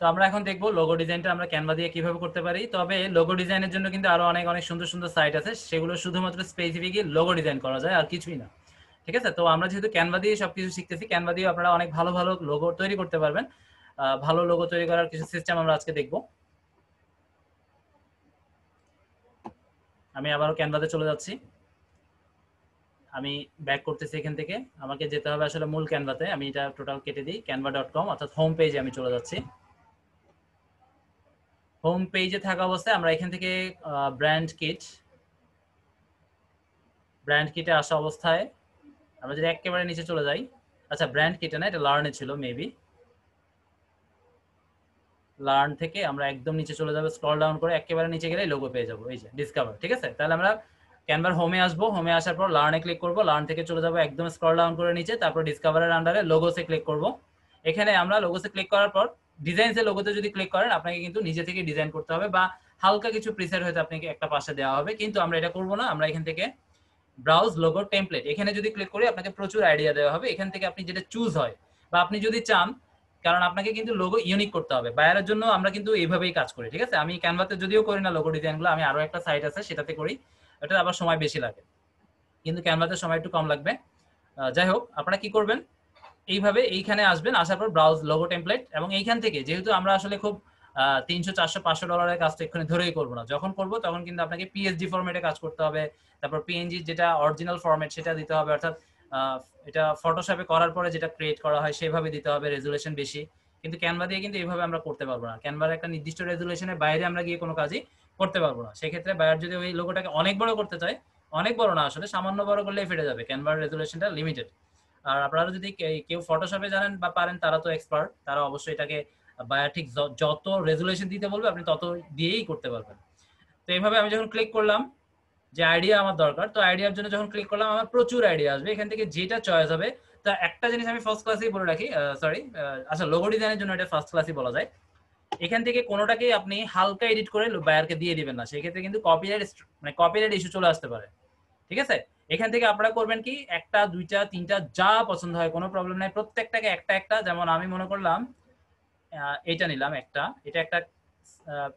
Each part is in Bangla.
তো আমরা এখন দেখবো লোগো ডিজাইনটা আমরা ক্যানভা দিয়ে কিভাবে করতে পারি। তবে লোগো ডিজাইনের জন্য কিন্তু আরো অনেক অনেক সুন্দর সুন্দর সাইট আছে, সেগুলো শুধুমাত্র স্পেসিফিকলি লোগো ডিজাইন করা যায়, আর কিছুই না। ঠিক আছে, তো আমরা যেহেতু ক্যানভা দিয়ে সবকিছু শিখতেছি, ক্যানভা দিয়ে আপনারা অনেক ভালো ভালো লোগো তৈরি করতে পারবেন। ভালো লোগো তৈরি করার কিছু সিস্টেম আমরা আজকে দেখবো। আমি আবারও ক্যানভাতে চলে যাচ্ছি, আমি ব্যাক করতেছি এখান থেকে। আমাকে যেতে হবে আসলে মূল ক্যানভাতে, আমি এটা টোটাল কেটে দিই, canva.com অর্থাৎ হোম পেজে আমি চলে যাচ্ছি। হোম পেজে থাকা অবস্থায় আমরা এখান থেকে ব্র্যান্ড কিটে আসা অবস্থায় আমরা যদি একেবারে নিচে চলে যাই, আচ্ছা ব্র্যান্ড কিটে না, এটা লার্নে ছিল মেবি। লার্ন থেকে আমরা একদম নিচে চলে যাবো, স্ক্রল ডাউন করে একেবারে নিচে গেলে লোগো পেয়ে যাবো, এই যে ডিসকভার। ঠিক আছে, তাহলে আমরা ক্যানভার হোমে আসবো, হোমে আসার পর লার্নে ক্লিক করবো, লার্ন থেকে চলে যাবো একদম স্ক্রল ডাউন করে নিচে, তারপর ডিসকভারের আন্ডারে লোগোসে ক্লিক করবো। এখানে আমরা লোগোসে ক্লিক করার পর ডিজাইনসের লোগোতে যদি ক্লিক করেন আপনাকে কিন্তু নিজে থেকে ডিজাইন করতে হবে, বা হালকা কিছু প্রিসেট হয়তো আপনাকে একটা পাশে দেওয়া হবে, কিন্তু আমরা এটা করবো না। আমরা এখান থেকে ব্রাউজ লোগো টেমপ্লেট এখানে যদি ক্লিক করি আপনাকে প্রচুর আইডিয়া দেওয়া হবে, এখান থেকে আপনি যেটা চুজ হয়, বা আপনি যদি চান, কারণ আপনাকে কিন্তু লোগো ইউনিক করতে হবে বায়ারের জন্য, আমরা কিন্তু এইভাবেই কাজ করি। ঠিক আছে, আমি ক্যানভাতে যদিও করি না লোগো ডিজাইনগুলো, আমি আরো একটা সাইট আছে সেটাতে করি, এটা আবার সময় বেশি লাগে, কিন্তু ক্যানভাতে সময় একটু কম লাগবে। যাই হোক, আপনারা কি করবেন, এইভাবে এইখানে আসবেন, আসার পর ব্রাউজ লোগো টেমপ্লেট, এবং এইখান থেকে যেহেতু আমরা আসলে খুব $300, $400, 500 কাজটা এক্ষুনি ধরেই করবো না, যখন করবো তখন কিন্তু আপনাকে পিএসডি ফরম্যাটে কাজ করতে হবে, তারপর পিএনজি যেটা অরিজিনাল ফরম্যাট সেটা দিতে হবে, অর্থাৎ এটা ফটোশপে করার পরে যেটা ক্রিয়েট করা হয় সেভাবে দিতে হবে, রেজুলেশন বেশি। কিন্তু ক্যানভা দিয়ে কিন্তু এইভাবে আমরা করতে পারবো না, ক্যানভার একটা নির্দিষ্ট রেজুলেশনের বাইরে আমরা গিয়ে কোনো কাজই করতে পারবো না। সেক্ষেত্রে বায়ার যদি ওই লোগোটাকে অনেক বড় করতে চায়, অনেক বড় না আসলে সামান্য বড় করলেই ফেটে যাবে, ক্যানভার রেজুলেশনটা লিমিটেড। আর আপনারা যদি কেউ ফটোশপে জানেন বা পারেন তারা তো এক্সপার্ট, তারা অবশ্যই এটাকে বায়ার ঠিক যত রেজুলেশন দিতে বলবে আপনি তত দিয়েই করতে পারবেন। তো এইভাবে আমি যখন ক্লিক করলাম, যে আইডিয়া আমার দরকার, তো আইডিয়ার জন্য যখন ক্লিক করলাম আমার প্রচুর আইডিয়া আসবে, এখান থেকে যেটা চয়েস হবে। তা একটা জিনিস আমি ফার্স্ট ক্লাসেই বলে রাখি, সরি, আচ্ছা লোগো ডিজাইনের জন্য এটা ফার্স্ট ক্লাসই বলা যায়। এখান থেকে কোনোটাকে আপনি হালকা এডিট করে বায়ারকে দিয়ে দিবেন না, সেক্ষেত্রে কিন্তু কপিরাইট ইস্যু চলে আসতে পারে। ঠিক আছে, এখান থেকে আপনারা করবেন কি, একটা দুইটা তিনটা যা পছন্দ হয় কোনো প্রবলেম নাই, প্রত্যেকটাকে একটা একটা, যেমন আমি মনে করলাম এটা নিলাম একটা, এটা একটা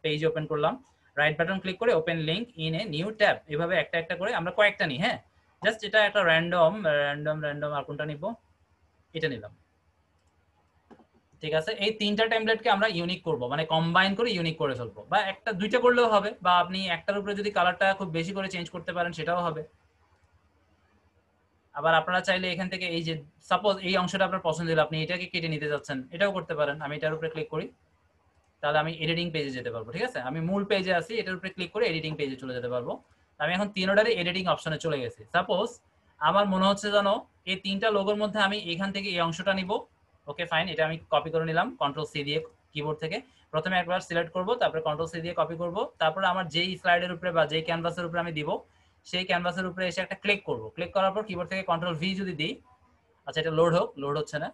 পেজ ওপেন করলাম, রাইট বাটন ক্লিক করে open link in a new tab, এভাবে একটা একটা করে আমরা কয়েকটা নিই। হ্যাঁ, জাস্ট এটা একটা র্যান্ডম আর কোনটা নিব, এটা নিলাম। ঠিক আছে, এই তিনটা টেমপ্লেটকে আমরা ইউনিক করব, মানে কম্বাইন করে ইউনিক করে ফেলবো, বা একটা দুইটা করলেও হবে, বা আপনি একটার উপরে যদি কালারটা খুব বেশি করে চেঞ্জ করতে পারেন সেটাও হবে। আবার আপনারা চাইলে এখান থেকে এই যে সাপোজ এই অংশটা আপনার পছন্দ হলো, আপনি এটাকে কেটে নিতে যাচ্ছেন, এটাও করতে পারেন। আমি এটার উপরে ক্লিক করি, তাহলে আমি এডিটিং পেজে যেতে পারবো। ঠিক আছে, আমি মূল পেজে আছি, এটার উপরে ক্লিক করে এডিটিং পেজে চলে যেতে পারবো। আমি এখন তিনটারই এডিটিং অপশনে চলে গেছি। সাপোজ আমার মনে হচ্ছে যেন এই তিনটা লোগোর মধ্যে আমি এখান থেকে এই অংশটা নিব। ওকে ফাইন, এটা আমি কপি করে নিলাম কন্ট্রোল সি দিয়ে কিবোর্ড থেকে। প্রথমে একবার সিলেক্ট করব, তারপরে কন্ট্রোল সি দিয়ে কপি করব, তারপরে আমার যেই স্লাইডের উপরে বা যেই ক্যানভাসের উপরে আমি দিব সেই ক্যানভাসের উপরে এসে একটা ক্লিক করব। ক্লিক করার পর কিবোর্ড থেকে কন্ট্রোল ভি যদি দিই, আচ্ছা এটা লোড হোক, লোড হচ্ছে না,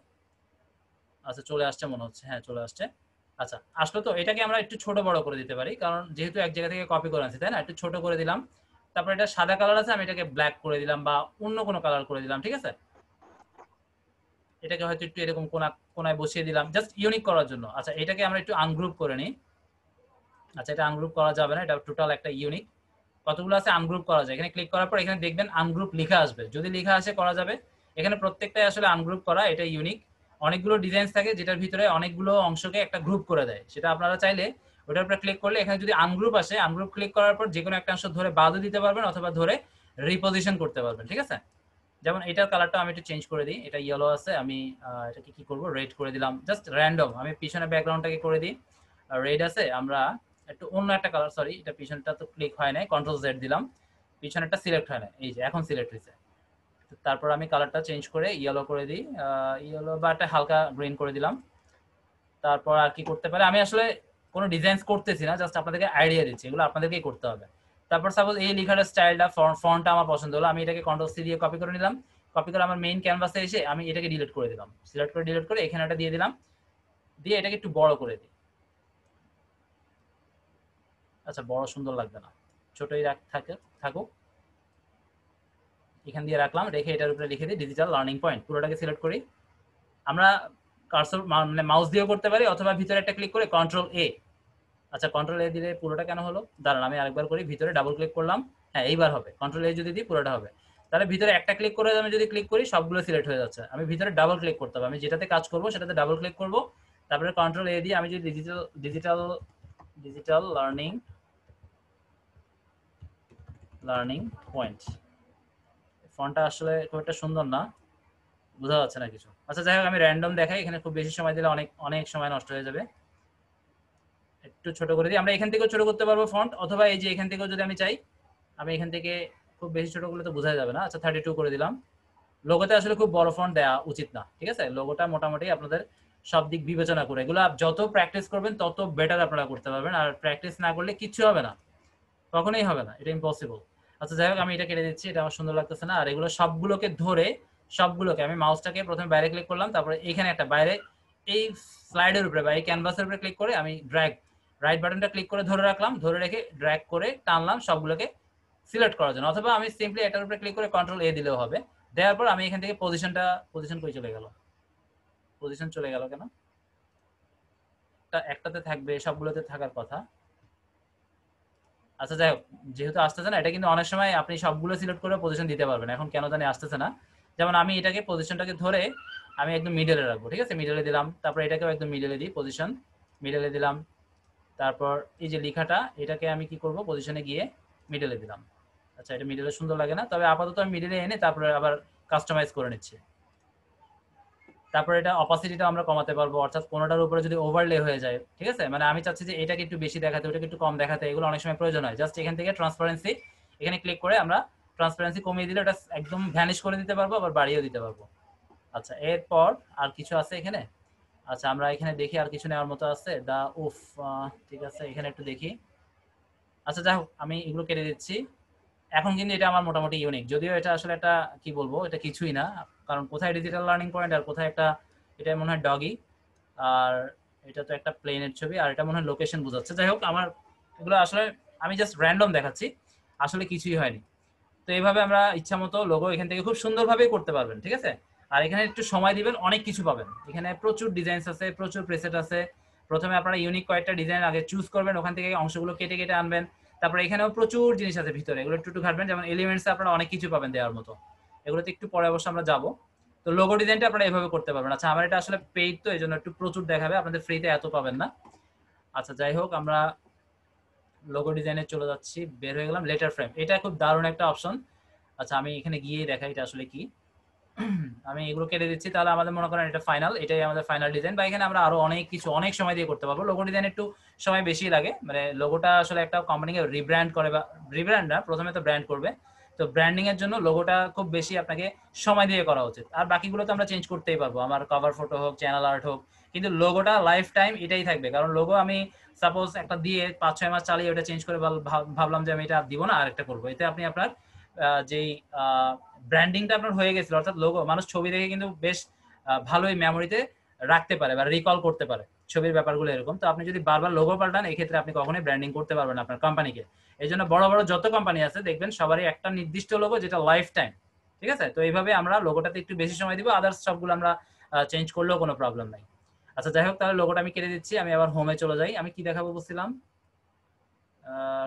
আচ্ছা চলে আসছে মনে হচ্ছে, হ্যাঁ চলে আসছে। আচ্ছা আসলো, তো এটাকে আমরা একটু ছোট বড় করে দিতে পারি, কারণ যেহেতু এক জায়গা থেকে কপি করে আনছি তাই না, একটু ছোট করে দিলাম। তারপর এটা সাদা কালার আছে, আমি এটাকে ব্ল্যাক করে দিলাম বা অন্য কোনো কালার করে দিলাম। ঠিক আছে, এটাকে হয়তো একটু এরকম কোনায় বসিয়ে দিলাম জাস্ট ইউনিক করার জন্য। আচ্ছা এটাকে আমরা একটু আনগ্রুপ করে নিই। আচ্ছা এটা আনগ্রুপ করা যাবে না, এটা টোটাল একটা ইউনিক। কতগুলো আছে আনগ্রুপ করা যায়, এখানে ক্লিক করার পর এখানে দেখবেন আনগ্রুপ লেখা আসবে, যদি লেখা আসে করা যাবে। এখানে প্রত্যেকটাই আসলে আনগ্রুপ করা, এটা ইউনিক। অনেকগুলো ডিজাইন থাকে যেটার ভিতরে অনেকগুলো অংশকে একটা গ্রুপ করে দেয়, সেটা আপনারা চাইলে ওটার উপরে ক্লিক করলে এখানে যদি আনগ্রুপ আসে, আনগ্রুপ ক্লিক করার পর যে কোনো একটা অংশ ধরে বাদও দিতে পারবেন অথবা ধরে রিপোজিশন করতে পারবেন। ঠিক আছে, যেমন এটার কালারটা আমি একটু চেঞ্জ করে দিই, এটা ইয়েলো আছে, আমি এটাকে কি করব, রেড করে দিলাম, জাস্ট র্যান্ডম। আমি পিছনে ব্যাকগ্রাউন্ডটাকে করে দিই রেড আছে, আমরা একটু অন্য একটা কালার, সরি এটা পিছনটা তো ক্লিক হয় নাই, কন্ট্রোল জেড দিলাম, পিছনেরটা সিলেক্ট হয় না, এই যে এখন সিলেক্ট হয়েছে। তারপর আমি কালারটা চেঞ্জ করে ইয়েলো করে দিই, ইয়েলো বা একটা হালকা গ্রিন করে দিলাম। তারপর আর কি করতে পারে, আমি আসলে কোনো ডিজাইন করতেছি না, জাস্ট আপনাদেরকে আইডিয়া দিচ্ছি, এগুলো আপনাদেরকেই করতে হবে। তারপর সাপোজ এই লেখার স্টাইলটা ফন্টটা আমার পছন্দ হলো, আমি এটাকে কন্ট্রোল সি দিয়ে কপি করে নিলাম। কপি করে আমার মেইন ক্যানভাসে এসে আমি এটাকে ডিলিট করে দিলাম, সিলেক্ট করে ডিলিট করে এখানে একটা দিয়ে দিলাম, দিয়ে এটাকে একটু বড় করে দিই। আচ্ছা বড় সুন্দর লাগবে না, ছোটই থাকুক। এখান দিয়ে রাখলাম, রেখে এটার উপরে লিখে দিই ডিজিটাল লার্নিং পয়েন্ট, পুরোটাকে সিলেক্ট করি। আমরা কার্সর মানে মাউস দিয়েও করতে পারি, অথবা ভিতরে একটা ক্লিক করে কন্ট্রোল এ। আচ্ছা কন্ট্রোল এ দিলে পুরোটা কেন হলো, দাঁড়ান আমি আরেকবার করি, ভিতরে ডাবল ক্লিক করলাম, হ্যাঁ এইবার হবে, কন্ট্রোল এ যদি দিই পুরোটা হবে। তাহলে ভিতরে একটা ক্লিক করে আমি যদি ক্লিক করি সবগুলো সিলেক্ট হয়ে যাচ্ছে, আমি ভিতরে ডাবল ক্লিক করতে হবে, আমি যেটাতে কাজ করব সেটাতে ডাবল ক্লিক করব, তারপরে কন্ট্রোল এ দিয়ে আমি যদি digital digital digital learning learning point, ফন্টটা আসলে খুব একটা সুন্দর না, বোঝা যাচ্ছে না কিছু। আচ্ছা যাই হোক আমি র্যান্ডম দেখাই, এখানে খুব বেশি সময় দিলে অনেক অনেক সময় নষ্ট হয়ে যাবে, একটু ছোট করে দিই। আমরা এখান থেকেও ছোট করতে পারবো ফন্ট, অথবা এই যে এখান থেকেও যদি আমি চাই, আমি এখান থেকে খুব বেশি ছোট করলে তো বোঝা যাবে না। আচ্ছা 32 করে দিলাম। লোগোতে আসলে খুব বড় ফন্ট দেওয়া উচিত না, ঠিক আছে, লোগোটা মোটামুটি আপনাদের সব দিক বিবেচনা করে, এগুলো যত প্র্যাকটিস করবেন তত বেটার আপনারা করতে পারবেন, আর প্র্যাকটিস না করলে কিচ্ছু হবে না, কখনোই হবে না, এটা ইম্পসিবল। আচ্ছা যাই হোক আমি এটা কেটে দিচ্ছি, এটা আমার সুন্দর লাগতেছে না। আর এগুলো সবগুলোকে ধরে, সবগুলোকে আমি মাউসটাকে প্রথমে বাইরে ক্লিক করলাম, তারপরে এখানে একটা বাইরে এই স্লাইডের উপরে বা এই ক্যানভাসের উপরে ক্লিক করে আমি ড্র্যাগ, রাইট বাটনটা ক্লিক করে ধরে রাখলাম, ধরে রেখে ড্র্যাগ করে টানলাম সবগুলোকে সিলেক্ট করার জন্য, অথবা আমি সিম্পলি এটার উপরে ক্লিক করে কন্ট্রোল এ দিলেও হবে। দেওয়ার পর আমি এখান থেকে পজিশন কই চলে গেল, পজিশন চলে গেল কেন, একটাতে থাকবে, সবগুলোতে থাকার কথা। আচ্ছা যাই হোক, যেহেতু আসতেছে না, এটা কিন্তু অনেক সময় আপনি সবগুলো সিলেক্ট করে পজিশন দিতে পারবেন, এখন কেন জানি আসতেছে না। যেমন আমি এটাকে পজিশনটাকে ধরে আমি একদম মিডলে রাখবো, ঠিক আছে, মিডলে দিলাম, তারপর এটাকেও একদম মিডলে দিই, পজিশন মিডলে দিলাম, তারপর এই যে লেখাটা এটাকে আমি কি করব, পজিশনে গিয়ে মিডলে দিলাম। আচ্ছা এটা মিডলে সুন্দর লাগে না, তবে আপাতত আমি মিডলে এনে তারপরে আবার কাস্টমাইজ করে নিচ্ছি। তারপর এটা অপাসিটিটা আমরা কমাতে পারবো, অর্থাৎ কোনোটার উপরে যদি ওভারলে হয়ে যায়, ঠিক আছে, মানে আমি চাচ্ছি যে এটাকে একটু বেশি দেখাতে, ওটাকে একটু কম দেখাতে, এগুলো অনেক সময় প্রয়োজন হয়। জাস্ট এখান থেকে ট্রান্সপারেন্সি, এখানে ক্লিক করে আমরা ট্রান্সপারেন্সি কমিয়ে দিলে ওটা একদম ভ্যানিশ করে দিতে পারবো, আবার বাড়িয়েও দিতে পারবো। আচ্ছা এরপর আর কিছু আছে এখানে, আচ্ছা আমরা এখানে দেখি আর কিছু নেওয়ার মতো আছে, দা উফ, ঠিক আছে এখানে একটু দেখি। আচ্ছা যাই হোক আমি এগুলো কেটে দিচ্ছি। এখন কিন্তু এটা আমার মোটামুটি ইউনিক, যদিও এটা আসলে একটা কি বলবো, এটা কিছুই না, কারণ কোথায় ডিজিটাল লার্নিং পয়েন্ট আর কোথায় একটা, এটা মনে হয় ডগি, আর এটা তো একটা প্লেনের ছবি, আর এটা মনে হয় লোকেশন বোঝাচ্ছে। যাই হোক আমার এগুলো আসলে আমি জাস্ট র্যান্ডম দেখাচ্ছি, আসলে কিছুই হয়নি। তো এইভাবে আমরা ইচ্ছা মতো লোগো এখান থেকে খুব সুন্দরভাবে করতে পারবেন, ঠিক আছে। আর এখানে একটু সময় দিবেন, অনেক কিছু পাবেন, এখানে প্রচুর ডিজাইনস আছে, প্রচুর প্রেসেট আছে। প্রথমে আপনারা ইউনিক কয়েকটা ডিজাইন আগে চুজ করবেন, ওখান থেকে অংশগুলো কেটে কেটে আনবেন। তারপরে এখানেও প্রচুর জিনিস আছে ভিতরে, এগুলো একটু ঘাটবেন, যেমন এলিমেন্টস আপনারা অনেক কিছু পাবেন দেওয়ার মতো, এগুলোতে একটু পরে অবশ্য আমরা যাবো। তো লোগো ডিজাইনটা আপনারা এভাবে করতে পারবেন। আচ্ছা আমার এটা আসলে পেইড, তো এই জন্য একটু প্রচুর দেখাবে, আপনাদের ফ্রিতে এত পাবেন না। আচ্ছা যাই হোক আমরা লোগো ডিজাইনে চলে যাচ্ছি, বের হয়ে গেলাম। লেটার ফ্রেম, এটা খুব দারুণ একটা অপশন। আচ্ছা আমি এখানে গিয়ে দেখাই এটা আসলে কি। আমি এগুলো কেটে দিচ্ছি, তাহলে আমাদের মনে করেন এটা ফাইনাল, এটাই আমাদের ফাইনাল ডিজাইন। বা এখানে আমরা আরো অনেক কিছু অনেক সময় দিয়ে করতে পারবো, লোগো ডিজাইন একটু সময় বেশি লাগে, মানে লোগোটা আসলে একটা কোম্পানিকে রিব্র্যান্ড করে, বা রিব্র্যান্ড না, প্রথমে তো ব্র্যান্ড করবে, তো ব্র্যান্ডিং এর জন্য লোগোটা খুব বেশি আপনাকে সময় দিয়ে করা উচিত। আর বাকিগুলো তো আমরা চেঞ্জ করতেই পারবো, আমার কভার ফটো হোক, চ্যানেল আর্ট হোক, কিন্তু লোগোটা লাইফ টাইম এটাই থাকবে। কারণ লোগো আমি সাপোজ একটা দিয়ে 5-6 মাস চালিয়ে ওটা চেঞ্জ করে ভাবলাম যে আমি এটা দিব না, আরেকটা করবো, এতে আপনি আপনার যেই ব্র্যান্ডিংটা আপনার হয়ে গেছিল, অর্থাৎ লোগো, মানুষ ছবি দেখে কিন্তু বেশ ভালোই মেমোরিতে রাখতে পারে বা রিকল করতে পারে ছবির ব্যাপারগুলো এরকম। তো আপনি যদি বারবার লোগো পাল্টান, এই ক্ষেত্রে আপনি কখনোই ব্র্যান্ডিং করতে পারবেন না আপনার কোম্পানিকে। এই জন্য বড় বড় যত কোম্পানি আছে দেখবেন সবারই একটা নির্দিষ্ট লোগো, যেটা লাইফ টাইম, ঠিক আছে। তো এইভাবে আমরা লোগোটাতে একটু বেশি সময় দিব, আদার্স সবগুলো আমরা চেঞ্জ করলেও কোনো প্রবলেম নাই। আচ্ছা যাই হোক তাহলে লোগোটা আমি কেটে দিচ্ছি, আমি আবার হোমে চলে যাই। আমি কি দেখাবো বলছিলাম,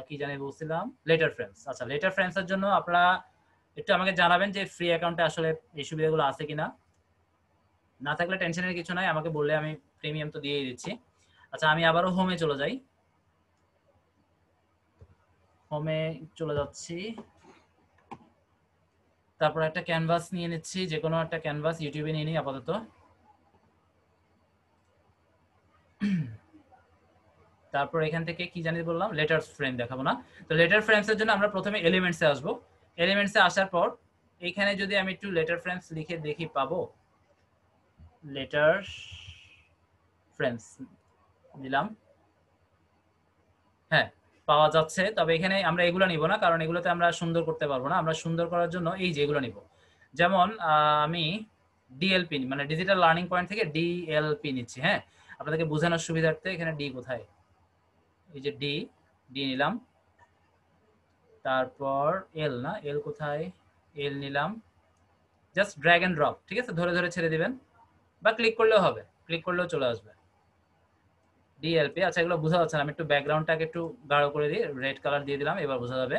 কি জানি বলছিলাম, লেটার ফ্রেমস। আচ্ছা লেটার ফ্রেমস এর জন্য আপনারা একটু আমাকে জানাবেন যে ফ্রি অ্যাকাউন্টে আসলে এই সুবিধাগুলো আছে কিনা, না থাকলে টেনশনের কিছু নাই, আমাকে বললে আমি প্রিমিয়াম তো দিয়েই দিচ্ছি। আচ্ছা আমি আবারও হোমে চলে যাই, হোমে চলে যাচ্ছি, তারপর একটা ক্যানভাস নিয়ে নিচ্ছি, যে কোনো একটা ক্যানভাস, ইউটিউবে নিয়ে নিই আপাতত। তারপর এখান থেকে কি জানি বললাম, লেটার ফ্রেম দেখাবো না। তো লেটার ফ্রেমস এর জন্য আমরা প্রথমে এলিমেন্টসে আসবো। এলিমেন্টসে আসার পর এইখানে যদি আমি একটু লেটার ফ্রেমস লিখে দেখি পাবো, লেটার ফ্রেমস দিলাম, হ্যাঁ পাওয়া যাচ্ছে। তবে এখানে আমরা এগুলো নিব না, কারণ এগুলোতে আমরা সুন্দর করতে পারবো না। আমরা সুন্দর করার জন্য এই যে এগুলো নিব, যেমন আমি ডিএলপি মানে ডিজিটাল লার্নিং পয়েন্ট থেকে ডিএলপি নিচ্ছি। হ্যাঁ আপনাদেরকে বোঝানোর সুবিধার্থে এখানে ডি কোথায়, এই যে ডি, ডি নিলাম, তারপর এল, না এল কোথায়, এল নিলাম, জাস্ট ড্র্যাগ এন্ড ড্রপ, ঠিক আছে, ধরে ধরে ছেড়ে দিবেন বা ক্লিক করলেও হবে, ক্লিক করলেও চলে আসবে ডিএলপি। আচ্ছা এগুলো বোঝা যাচ্ছে না, আমি একটু ব্যাকগ্রাউন্ডটাকে একটু গাঢ় করে দিই, রেড কালার দিয়ে দিলাম, এবার বোঝা যাবে।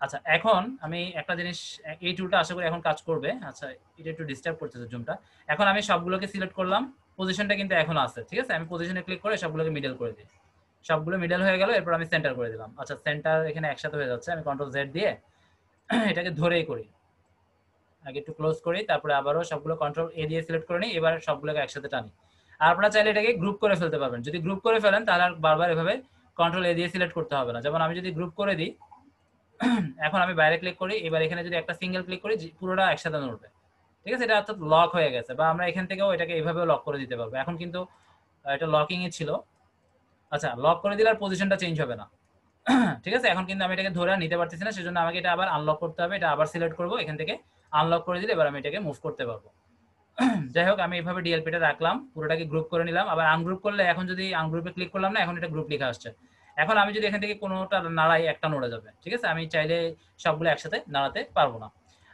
আচ্ছা এখন আমি একটা জিনিস, এই টুলটা আশা করি এখন কাজ করবে। আচ্ছা এটা একটু ডিস্টার্ব করতেছে জুমটা। এখন আমি সবগুলোকে সিলেক্ট করলাম, পজিশনটা কিন্তু এখন আছে, ঠিক আছে। আমি পজিশনে ক্লিক করে সবগুলোকে মিডল করে দিই, সবগুলো মিডল হয়ে গেল। এরপর আমি সেন্টার করে দিলাম। আচ্ছা সেন্টার এখানে একসাথে হয়ে যাচ্ছে, আমি কন্ট্রোল জেড দিয়ে এটাকে ধরেই করি, আগে একটু ক্লোজ করি, তারপরে আবারও সবগুলো কন্ট্রোল এ দিয়ে সিলেক্ট করে নিই, এবার সবগুলোকে একসাথে টানি। আর আপনারা চাইলে এটাকে গ্রুপ করে ফেলতে পারবেন, যদি গ্রুপ করে ফেলেন তাহলে আর বারবার এভাবে কন্ট্রোল এ দিয়ে সিলেক্ট করতে হবে না। যেমন আমি যদি গ্রুপ করে দিই, এখন আমি বাইরে ক্লিক করি, এবার এখানে যদি একটা সিঙ্গেল ক্লিক করি পুরোটা একসাথে নড়বে, ঠিক আছে। এটা অর্থাৎ লক হয়ে গেছে, বা আমরা এখান থেকেও এটাকে এইভাবেও লক করে দিতে পারবো। এখন কিন্তু এটা লকিং এ ছিল। আচ্ছা লক করে দিলে আর পজিশনটা চেঞ্জ হবে না, ঠিক আছে। এখন কিন্তু আমি এটাকে ধরে নিতে পারতেছি না, সেজন্য আমাকে এটা আবার আনলক করতে হবে। এটা আবার সিলেক্ট করবো, এখান থেকে আনলক করে দিলে এবার আমি এটাকে মুভ করতে পারবো। যাই হোক আমি এইভাবে ডিএলপিটা রাখলাম, পুরোটাকে গ্রুপ করে নিলাম। আবার আনগ্রুপ করলে, এখন যদি আনগ্রুপে ক্লিক করলাম না, এখন এটা গ্রুপ লেখা আসছে। এখন আমি যদি এখান থেকে কোনোটা নাড়াই, একটা নড়ে যাবে, ঠিক আছে। আমি চাইলে সবগুলো একসাথে নাড়াতে পারবো না।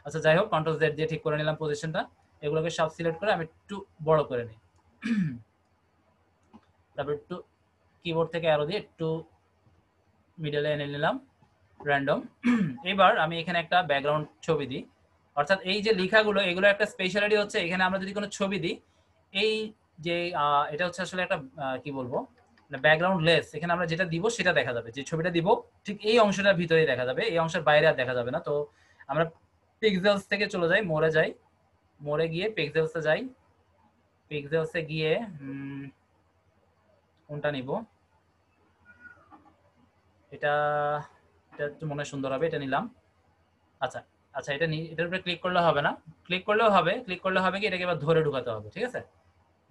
আচ্ছা যাই হোক কন্ট্রোল জেড দিয়ে ঠিক করে নিলাম পজিশনটা, এগুলোকে সব সিলেক্ট করে আমি একটু বড় করে নিই। তারপর একটু কিবোর্ড থেকে অ্যারো দিয়ে একটু মিডলে এনে নিলাম র্যান্ডম। এবার আমি এখানে একটা ব্যাকগ্রাউন্ড ছবি দিই, অর্থাৎ এই যে লেখাগুলো, এগুলো একটা স্পেশালিটি হচ্ছে, এখানে আমরা যদি কোনো ছবি দিই, এই যে এটা হচ্ছে আসলে একটা কি বলবো, ব্যাকগ্রাউন্ড লেস, এখানে আমরা যেটা দিব সেটা দেখা যাবে, যে ছবিটা দিব ঠিক এই অংশটার ভিতরেই দেখা যাবে, এই অংশের বাইরে আর দেখা যাবে না। তো আমরা পিক্সেলস থেকে চলে যাই, মোড়ে যাই, মোড়ে গিয়ে পিক্সেলসে যাই, পিক্সেলসে গিয়ে কোনটা নিব, এটা এটা একটু মনে হয় সুন্দর হবে, এটা নিলাম। আচ্ছা আচ্ছা এটা এটার উপরে ক্লিক করলে হবে না, ক্লিক করলেও হবে, ক্লিক করলে হবে কি এটাকে এবার ধরে ঢুকাতে হবে, ঠিক আছে।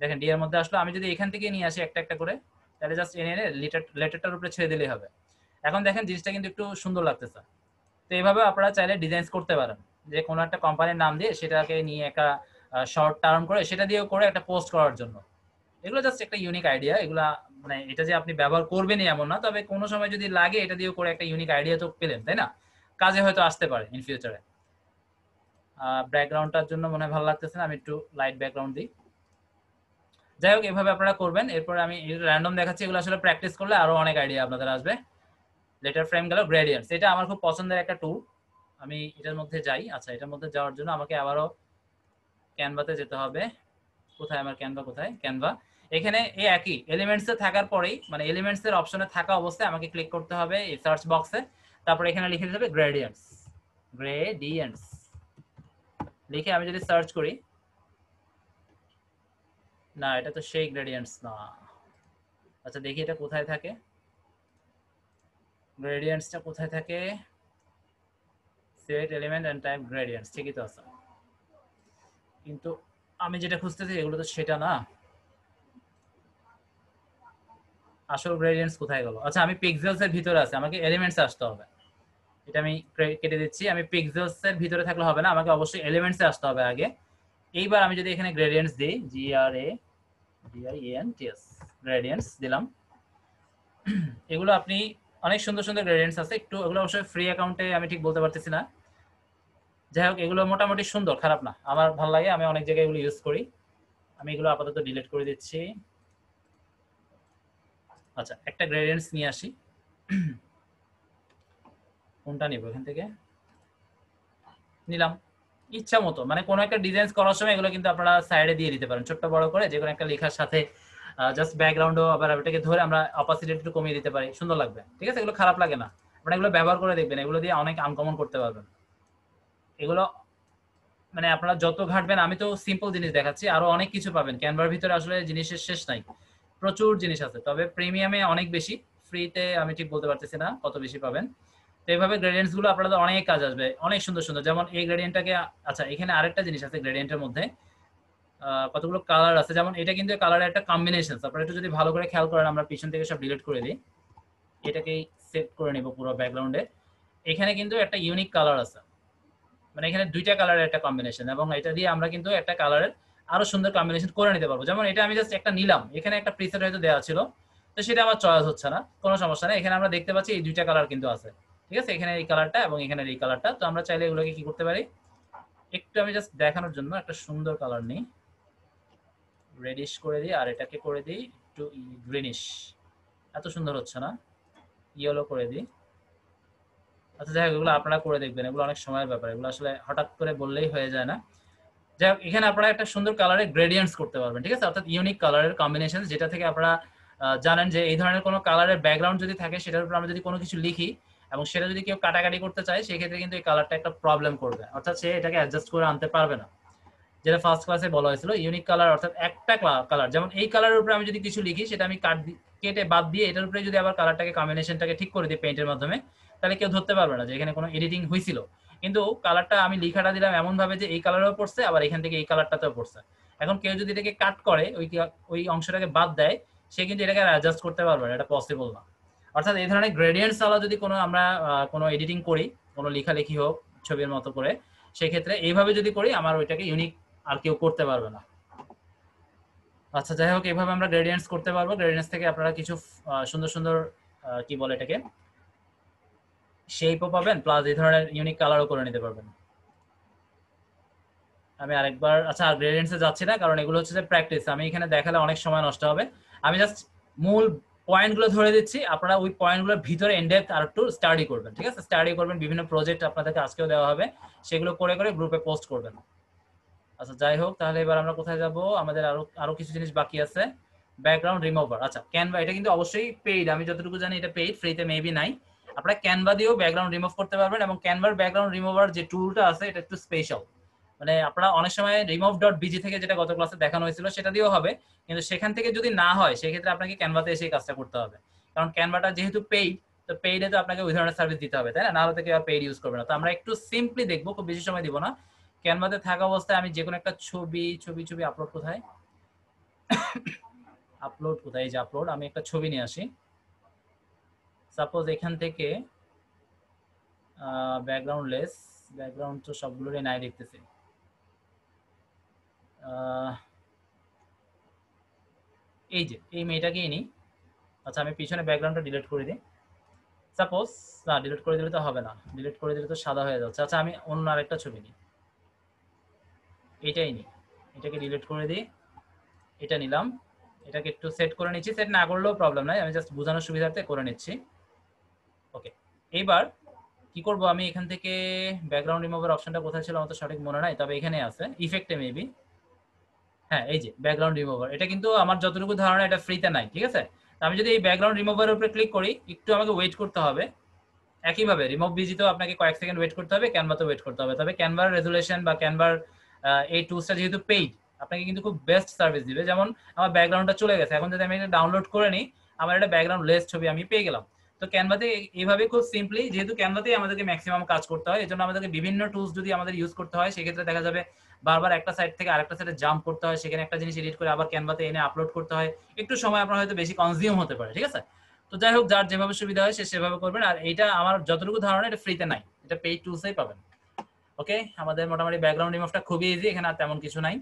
দেখেন ডি এর মধ্যে আসলো, আমি যদি এখান থেকে নিয়ে আসি একটা একটা করে, তাহলে জাস্ট এনে এনে লেটারটার উপরে ছেড়ে দিলেই হবে। এখন দেখেন জিনিসটা কিন্তু একটু সুন্দর লাগতেছে। তো এইভাবে আপনারা চাইলে ডিজাইন করতে পারেন, যে কোনো একটা কোম্পানির নাম দিয়ে সেটাকে নিয়ে একটা শর্ট টার্ম করে সেটা দিয়েও করে একটা পোস্ট করার জন্য। এগুলো জাস্ট একটা ইউনিক আইডিয়া, এগুলা মানে এটা যে আপনি ব্যবহার করবেনই এমন না, তবে কোনো সময় যদি লাগে এটা দিয়েও করে একটা ইউনিক আইডিয়া তো পেলেন, তাই না, কাজে হয়তো আসতে পারে ইন ফিউচারে। ব্যাকগ্রাউন্ডটার জন্য মনে হয় ভালো লাগতেছে না, আমি একটু লাইট ব্যাকগ্রাউন্ড দিই। যাই হোক এভাবে আপনারা করবেন। এরপর আমি র্যান্ডম দেখাচ্ছি, এগুলো আসলে প্র্যাকটিস করলে আরো অনেক আইডিয়া আপনাদের আসবে। লেটার ফ্রেম গেল, গ্রেডিয়েন্টস এটা আমার খুব পছন্দের একটা টুল, আমি এটার মধ্যে যাই। আচ্ছা এটার মধ্যে যাওয়ার জন্য আমাকে আবারও ক্যানভাতে যেতে হবে। কোথায় আমার ক্যানভা, কোথায় ক্যানভা, এখানে এই একই এলিমেন্টসে থাকার পরেই, মানে এলিমেন্টস এর অপশনে থাকা অবস্থায় আমাকে ক্লিক করতে হবে এই সার্চ বক্সে, তারপর এখানে লিখে দিতে হবে গ্রেডিয়েন্টস, গ্রেডিয়েন্টস লিখে আমি যদি সার্চ করি, না এটা তো সেই গ্রেডিয়েন্টস না। আচ্ছা দেখি এটা কোথায় থাকে, গ্রেডিয়েন্টসটা কোথায় থাকে, সেট এলিমেন্ট এন্ড টাইপ গ্রেডিয়েন্টস, ঠিকই তো আছে, কিন্তু আমি যেটা খুঁজতেছি এগুলো তো সেটা না। আসল গ্রেডিয়েন্টস কোথায় গেল? আচ্ছা আমি পিক্সেলস এর ভিতরে আছে, আমাকে এলিমেন্টস আসতে হবে। এটা আমি কেটে দিচ্ছি, আমি পিক্সেলস এর ভিতরে থাকলে হবে না, আমাকে অবশ্যই এলিমেন্টসে আসতে হবে আগে। এইবার আমি যদি এখানে গ্রেডিয়েন্টস দিই, GRADIENTS গ্রেডিয়েন্টস দিলাম, এগুলো আপনি অনেক সুন্দর সুন্দর গ্রেডিয়েন্টস আছে, একটু এগুলো অবশ্যই ফ্রি অ্যাকাউন্টে আমি ঠিক বলতে পারতেছি না। যাই হোক এগুলো মোটামুটি সুন্দর, খারাপ না, আমার ভালো লাগে, আমি অনেক জায়গায় এগুলো ইউজ করি। আমি এগুলো আপাতত ডিলিট করে দিচ্ছি। আচ্ছা একটা গ্রেডিয়েন্টস নিয়ে আসি, কোনটা নিব, এখান থেকে নিলাম ইচ্ছা মতো, মানে কোনো একটা ডিজাইন করার সময় এগুলো কিন্তু আপনারা সাইডে দিয়ে দিতে পারেন ছোট্ট বড় করে, যে কোনো একটা লেখার সাথে জাস্ট ব্যাকগ্রাউন্ডও আবার এটাকে ধরে আমরা অপাসিটি একটু কমিয়ে দিতে পারি, সুন্দর লাগবে, ঠিক আছে। এগুলো খারাপ লাগে না, আপনারা এগুলো ব্যবহার করে দেখবেন, এগুলো দিয়ে অনেক আনকমন করতে পারবেন। এগুলো মানে আপনারা যত ঘাটবেন, আমি তো সিম্পল জিনিস দেখাচ্ছি, আরো অনেক কিছু পাবেন ক্যানভার ভিতরে, আসলে জিনিসের শেষ নাই, প্রচুর জিনিস আছে, তবে প্রিমিয়ামে অনেক বেশি, ফ্রিতে আমি ঠিক বলতে পারতেছি না কত বেশি পাবেন। তো এইভাবে গ্রেডিয়েন্টস গুলো আপনাদের অনেক কাজ আসবে, অনেক সুন্দর সুন্দর, যেমন এই গ্রেডিয়েন্টটাকে, আচ্ছা এখানে আরেকটা জিনিস আছে গ্রেডিয়েন্টের মধ্যে, কতগুলো কালার আছে, যেমন এটা কিন্তু কালারের একটা কম্বিনেশন, আপনারা একটু যদি ভালো করে খেয়াল করেন, আমরা পিছন থেকে সব ডিলিট করে দিই, এটাকেই সেট করে নিব পুরো ব্যাকগ্রাউন্ডে। এখানে কিন্তু একটা ইউনিক কালার আছে, মানে এখানে দুইটা কালারের একটা কম্বিনেশন, এবং এটা দিয়ে আমরা কিন্তু একটা কালারের আরো সুন্দর কম্বিনেশন করে নিতে পারবো। যেমন এটা আমি জাস্ট একটা নিলাম, এখানে একটা প্রিসেট হয়তো দেওয়া ছিল, তো সেটা আমার চয়েস হচ্ছে না, কোনো সমস্যা নেই, এখানে আমরা দেখতে পাচ্ছি এই দুইটা কালার কিন্তু আছে, ঠিক আছে, এখানে এই কালারটা এবং এখানে এই কালারটা। তো আমরা চাইলে এগুলোকে কি করতে পারি, একটু আমি জাস্ট দেখানোর জন্য একটা সুন্দর কালার নিই, রেডিশ করে দিই আর এটাকে করে দিই একটু গ্রিনিশ। এত সুন্দর হচ্ছে না, ইয়েলো করে দিই। আচ্ছা যাই হোক, এগুলো আপনারা করে দেখবেন, এগুলো অনেক সময়ের ব্যাপার, এগুলো আসলে হঠাৎ করে বললেই হয়ে যায় না। যাই হোক, এখানে আপনারা একটা সুন্দর কালারের গ্রেডিয়েন্টস করতে পারবেন, ঠিক আছে, অর্থাৎ ইউনিক কালারের কম্বিনেশন, যেটা থেকে আপনারা জানেন যে এই ধরনের কোনো কালারের ব্যাকগ্রাউন্ড যদি থাকে সেটার উপর আমরা যদি কোনো কিছু লিখি এবং সেটা যদি কেউ কাটাকাটি করতে চায় সেক্ষেত্রে কিন্তু এই কালারটা একটা প্রবলেম করবে, অর্থাৎ সে এটাকে অ্যাডজাস্ট করে আনতে পারবে না। যেটা ফার্স্ট ক্লাসে বলা হয়েছিল ইউনিক কালার, অর্থাৎ একটা কালার, যেমন এই কালারের উপরে আমি যদি কিছু লিখি সেটা আমি কেটে বাদ দিয়ে এটার উপরে যদি আবার কালারটাকে কম্বিনেশনটাকে ঠিক করে দিই পেইন্টের মাধ্যমে, তাহলে কেউ ধরতে পারবে না যে এখানে কোনো এডিটিং হয়েছিল। কিন্তু কালারটা আমি লিখাটা দিলাম এমন ভাবে যে এই কালারও পড়ছে আবার এখান থেকে এই কালারটাতেও পড়ছে। এখন কেউ যদি এটাকে কাট করে ওই অংশটাকে বাদ দেয়, সে কিন্তু এটাকে অ্যাডজাস্ট করতে পারবে না, এটা পসিবল না। অর্থাৎ এই ধরনের গ্রেডিয়েন্টস আলা যদি কোনো আমরা কোনো এডিটিং করি, কোনো লেখালেখি হোক ছবির মতো করে, সেক্ষেত্রে এইভাবে যদি করি আমার ওইটাকে ইউনিক আর কেউ করতে পারবে না। আচ্ছা যাই হোক, এইভাবে আমরা গ্রেডিয়েন্টস করতে পারবো। গ্রেডিয়েন্টস থেকে আপনারা কিছু সুন্দর সুন্দর কি বলে এটাকে শেপও পাবেন, প্লাস এই ধরনের ইউনিক কালারও করে নিতে পারবেন। আমি আরেকবার, আচ্ছা গ্রেডিয়েন্টসে যাচ্ছি না কারণ এগুলো হচ্ছে যে প্র্যাকটিস, আমি এখানে দেখালে অনেক সময় নষ্ট হবে। আমি জাস্ট মূল পয়েন্টগুলো ধরে দিচ্ছি, আপনারা ওই পয়েন্টগুলোর ভিতরে ইনডেপথ আর একটু স্টাডি করবেন, ঠিক আছে, স্টাডি করবেন, বিভিন্ন প্রজেক্ট আপনাদেরকে আজকেও দেওয়া হবে, সেগুলো করে করে গ্রুপে পোস্ট করবেন। আচ্ছা যাই হোক, তাহলে এবার আমরা কোথায় যাব, আমাদের আরো আরো কিছু জিনিস বাকি আছে। ব্যাকগ্রাউন্ড রিমুভার, আচ্ছা ক্যানভা, এটা কিন্তু অবশ্যই পেইড, আমি যতটুকু জানি এটা পেইড, ফ্রিতে মেবি নাই। আপনারা ক্যানভা দিয়েও ব্যাকগ্রাউন্ড রিমুভ করতে পারবেন, এবং ক্যানভার ব্যাকগ্রাউন্ড রিমুভার যে টুলটা আছে এটা একটু স্পেশাল, মানে আপনারা অনেক সময় remove.bg থেকে যেটা গত ক্লাসে দেখানো হয়েছিল সেটা দিয়েও হবে, কিন্তু সেখান থেকে যদি না হয় সেক্ষেত্রে আপনাকে ক্যানভাতে এসে কাজটা করতে হবে, কারণ ক্যানভাটা যেহেতু পেইড, তো পেইডে তো আপনাকে ওই ধরনের সার্ভিস দিতে হবে, তাই না, নাহলে তো কেউ আর পেইড ইউজ করবে না। তো আমরা একটু সিম্পলি দেখবো, খুব বেশি সময় দিব না। ক্যানভাতে থাকা অবস্থায় আমি যে কোনো একটা ছবি আপলোড কোথায়, আপলোড কোথায়, এই যে আপলোড, আমি একটা ছবি নিয়ে আসি। সাপোজ এখান থেকে ব্যাকগ্রাউন্ড লেস, ব্যাকগ্রাউন্ড তো সবগুলোরই নাই দেখতেছি, এই যে এই মেয়েটাকেই নিই। আচ্ছা আমি পিছনে ব্যাকগ্রাউন্ডটা ডিলিট করে দিই সাপোজ, না ডিলিট করে দিলে তো হবে না, ডিলিট করে দিলে তো সাদা হয়ে যাচ্ছে। আচ্ছা আমি অন্য আরেকটা ছবি নিই, এটাই নিই, এটাকে ডিলিট করে দিই, এটা নিলাম, এটাকে একটু সেট করে নিচ্ছি, সেট না করলেও প্রবলেম নাই, আমি জাস্ট বোঝানোর সুবিধার্থে করে নিচ্ছি। ওকে, এইবার কি করব, আমি এখান থেকে ব্যাকগ্রাউন্ড রিমুভার অপশনটা কোথায় ছিল আমার তো সঠিক মনে নাই, তবে এখানে আছে ইফেক্টে মেবি, হ্যাঁ এই যে ব্যাকগ্রাউন্ড রিমুভার, এটা কিন্তু আমার যতটুকু ধারণা এটা ফ্রিতে নাই, ঠিক আছে। আমি যদি এই ব্যাকগ্রাউন্ড রিমুভারের উপরে ক্লিক করি, একটু আমাকে ওয়েট করতে হবে, একইভাবে রিমুভ বিজিতেও আপনাকে কয়েক সেকেন্ড ওয়েট করতে হবে, ক্যানভাতেও ওয়েট করতে হবে, তবে ক্যানভার রেজুলেশন বা ক্যানভার এই টুলসটা যেহেতু পেইড, আপনাকে কিন্তু খুব বেস্ট সার্ভিস দিবে। যেমন আমার ব্যাকগ্রাউন্ডটা চলে গেছে, এখন যদি আমি এটা ডাউনলোড করে নিই, আমার একটা ব্যাকগ্রাউন্ড লেস ছবি আমি পেয়ে গেলাম। তো ক্যানভাতে এইভাবে খুব সিম্পলি, যেহেতু ক্যানভাতেই আমাদেরকে ম্যাক্সিমাম কাজ করতে হয়, এজন্য আমাদেরকে বিভিন্ন টুলস যদি আমাদের ইউজ করতে হয় সেক্ষেত্রে দেখা যাবে বারবার একটা সাইড থেকে আরেকটা সাইডে জাম্প করতে হয়, সেখানে একটা জিনিস এডিট করে আবার ক্যানভাতে এনে আপলোড করতে হয়, একটু সময় আপনার হয়তো বেশি কনজিউম হতে পারে, ঠিক আছে। তো যাই হোক, যার যেভাবে সুবিধা হয় সে সেভাবে করবেন, আর এটা আমার যতটুকু ধারণা এটা ফ্রিতে নাই, এটা পেইড টুলসেই পাবেন। ওকে, আমাদের মোটামুটি ব্যাকগ্রাউন্ড রিমুভটা খুবই ইজি, এখানে আর তেমন কিছু নাই।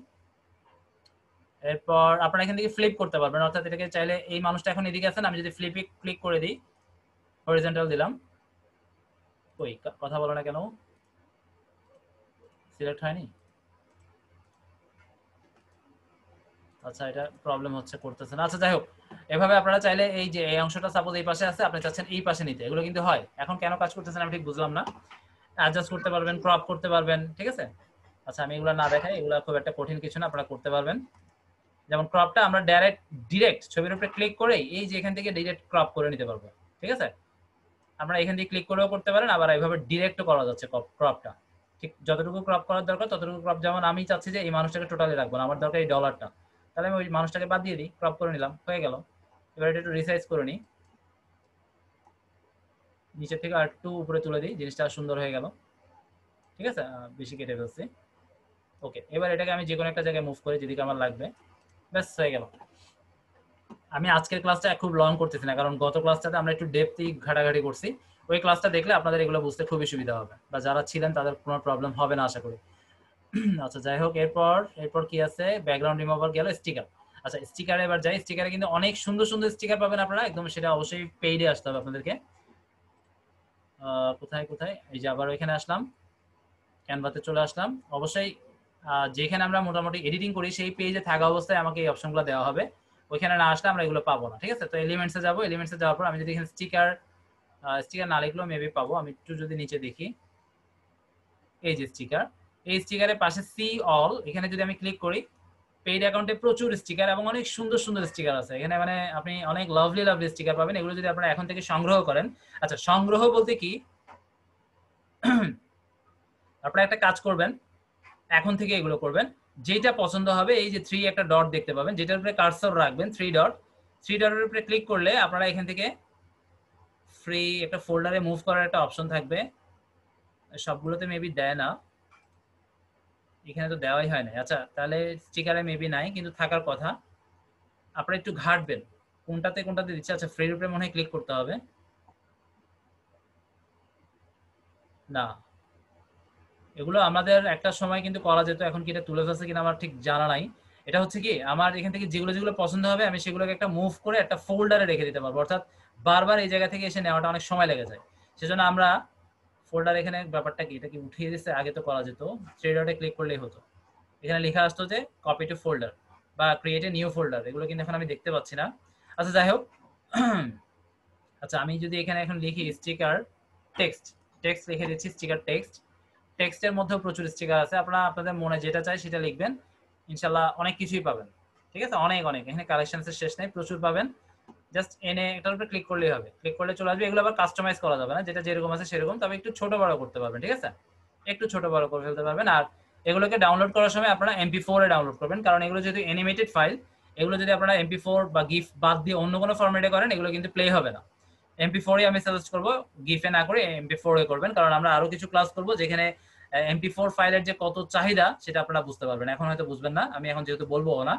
এরপর আপনারা এখান থেকে ফ্লিপ করতে পারবেন, অর্থাৎ এটাকে চাইলে এই মানুষটা এখন এদিকে আছেন, আমি যদি ফ্লিপে ক্লিক করে দিই, হরিজন্টাল দিলাম, ওই কথা বলো না কেন, সিলেক্ট হয়নি, আচ্ছা এটা প্রবলেম হচ্ছে, করতেছে না। আচ্ছা যাই হোক, এভাবে আপনারা চাইলে এই যে এই অংশটা সাপোজ এই পাশে আছে, আপনি চাচ্ছেন এই পাশে নিতে, এগুলো কিন্তু হয়, এখন কেন কাজ করতেছেন আমি ঠিক বুঝলাম না। অ্যাডজাস্ট করতে পারবেন, ক্রপ করতে পারবেন, ঠিক আছে। আচ্ছা আমি এগুলো না দেখাই, এগুলো খুব একটা কঠিন কিছু না, আপনারা করতে পারবেন। যেমন ক্রপটা আমরা ডিরেক্ট ছবির উপরে ক্লিক করেই এই যে এখান থেকে ডিরেক্ট ক্রপ করে নিতে পারবো, ঠিক আছে। আপনারা এখান থেকে ক্লিক করেও করতে পারেন, আবার এইভাবে ডিরেক্টও করা যাচ্ছে ক্রপটা, ঠিক যতটুকু ক্রপ করার দরকার ততটুকু ক্রপ। যেমন আমি চাচ্ছি যে এই মানুষটাকে টোটালি রাখবো না, আমার দরকার এই ডলারটা, তাহলে আমি ওই মানুষটাকে বাদ দিয়ে দিই, ক্রপ করে নিলাম, হয়ে গেল। এবার এটা একটু রিসাইজ করে নিই, নিচের থেকে আর একটু উপরে তুলে দিই, জিনিসটা সুন্দর হয়ে গেল, ঠিক আছে, বেশি কেটে ফেলছি। ওকে, এবার এটাকে আমি যে কোনো একটা জায়গায় মুভ করি যেদিকে আমার লাগবে, ব্যাস হয়ে গেল। আমি আজকের ক্লাসটা খুব লং করতেছি না, কারণ গত ক্লাসটাতে আমরা একটু ডেপথি ঘাটাঘাটি করছি, ওই ক্লাসটা দেখলে আপনাদের এগুলো বুঝতে খুবই সুবিধা হবে, বা যারা ছিলেন তাদের কোনো প্রবলেম হবে না আশা করি। আচ্ছা যাই হোক, এরপর কি আছে, ব্যাকগ্রাউন্ড রিমুভার গেল, স্টিকার। আচ্ছা স্টিকারে এবার যাই, স্টিকারে কিন্তু অনেক সুন্দর সুন্দর স্টিকার পাবেন আপনারা, একদম সেটা অবশ্যই পেইডে আসতে হবে আপনাদেরকে। কোথায় কোথায়, এই যে আবার এখানে আসলাম, ক্যানভাতে চলে আসলাম, অবশ্যই যেখানে আমরা মোটামুটি এডিটিং করি সেই পেজে থাকা অবস্থায় আমাকে এই অপশনগুলো দেওয়া হবে, ওইখানে না আসলে আমরা এগুলো পাবো না। ঠিক আছে, তো এলিমেন্টসে যাবো, এলিমেন্টসে যাওয়ার পর আমি যদি এখানে স্টিকার না লিখলেও মেবি পাবো, আমি একটু যদি নিচে দেখি, এই যে স্টিকার, এই স্টিকারের পাশে সি অল, এখানে যদি আমি ক্লিক করি, পেইড অ্যাকাউন্টে প্রচুর স্টিকার এবং অনেক সুন্দর সুন্দর স্টিকার আছে এখানে, মানে আপনি অনেক লাভলি লাভলি স্টিকার পাবেন। এগুলো যদি আপনারা এখন থেকে সংগ্রহ করেন, আচ্ছা সংগ্রহ বলতে কি, আপনারা একটা কাজ করবেন, এখন থেকে এগুলো করবেন, যেটা পছন্দ হবে এই যে 3 একটা ডট দেখতে পাবেন, যেটার উপরে কার্সর রাখবেন, 3 ডটের উপরে ক্লিক করলে আপনারা এখান থেকে ফ্রি একটা ফোল্ডারে মুভ করার একটা অপশন থাকবে, সবগুলোতে মেবি দেয় না, এখানে তো দেওয়াই হয় না। আচ্ছা তাহলে স্টিকারে মেবি নাই, কিন্তু থাকার কথা, আপনারা একটু ঘাটবেন কোনটাতে কোনটাতে দিচ্ছে। আচ্ছা ফ্রির উপরে মনে হয় ক্লিক করতে হবে, না এগুলো আমাদের একটা সময় কিন্তু করা যেত, এখন কি এটা তুলে ফেলছে কিনা আমার ঠিক জানা নাই। এটা হচ্ছে কি, আমার এখান থেকে যেগুলো যেগুলো পছন্দ হবে আমি সেগুলোকে একটা মুভ করে একটা ফোল্ডারে রেখে দিতে পারবো, অর্থাৎ বারবার এই জায়গা থেকে এসে নেওয়াটা অনেক সময় লেগে যায়। সেজন্য আমরা ফোল্ডার, এখানে ব্যাপারটা কি, এটা কি উঠিয়ে দিচ্ছে, আগে তো করা যেত, থ্রি ডটে ক্লিক করলেই হতো, এখানে লেখা আসতো যে কপি টু ফোল্ডার বা ক্রিয়েট এ নিউ ফোল্ডার, এগুলো কিন্তু এখন আমি দেখতে পাচ্ছি না। আচ্ছা যাই হোক, আচ্ছা আমি যদি এখানে এখন লিখি স্টিকার টেক্সট, টেক্সট লিখে দিচ্ছি, স্টিকার টেক্সট, টেক্সটের মধ্যেও প্রচুর স্টিকার আছে, আপনারা আপনাদের মনে যেটা চাই সেটা লিখবেন, ইনশাল্লাহ অনেক কিছুই পাবেন। ঠিক আছে, অনেক অনেক, এখানে কালেকশনসের শেষ নেই, প্রচুর পাবেন। জাস্ট এনে এটার উপরে ক্লিক করলেই হবে, ক্লিক করলে চলে আসবে। এগুলো আবার কাস্টমাইজ করা যাবে না, যেটা যেরকম আছে সেরকম, তবে একটু ছোট বড় করতে পারবেন। ঠিক আছে, একটু ছোট বড় করে ফেলতে পারবেন। আর এগুলোকে ডাউনলোড করার সময় আপনারা MP4 এ ডাউনলোড করবেন, কারণ এগুলো যেহেতু অ্যানিমেটেড ফাইল, এগুলো যদি আপনারা MP4 বা গিফ বাদ দিয়ে অন্য কোনো ফরম্যাটে করেন, এগুলো কিন্তু প্লে হবে না। MP4 এ আমি সাজেস্ট করবো, গিফে না করে MP4 এ করবেন, কারণ আমরা আরো কিছু ক্লাস করব যেখানে MP4 ফাইলের যে কত চাহিদা সেটা আপনারা বুঝতে পারবেন, এখন হয়তো বুঝবেন না, আমি এখন যেহেতু বলবো না।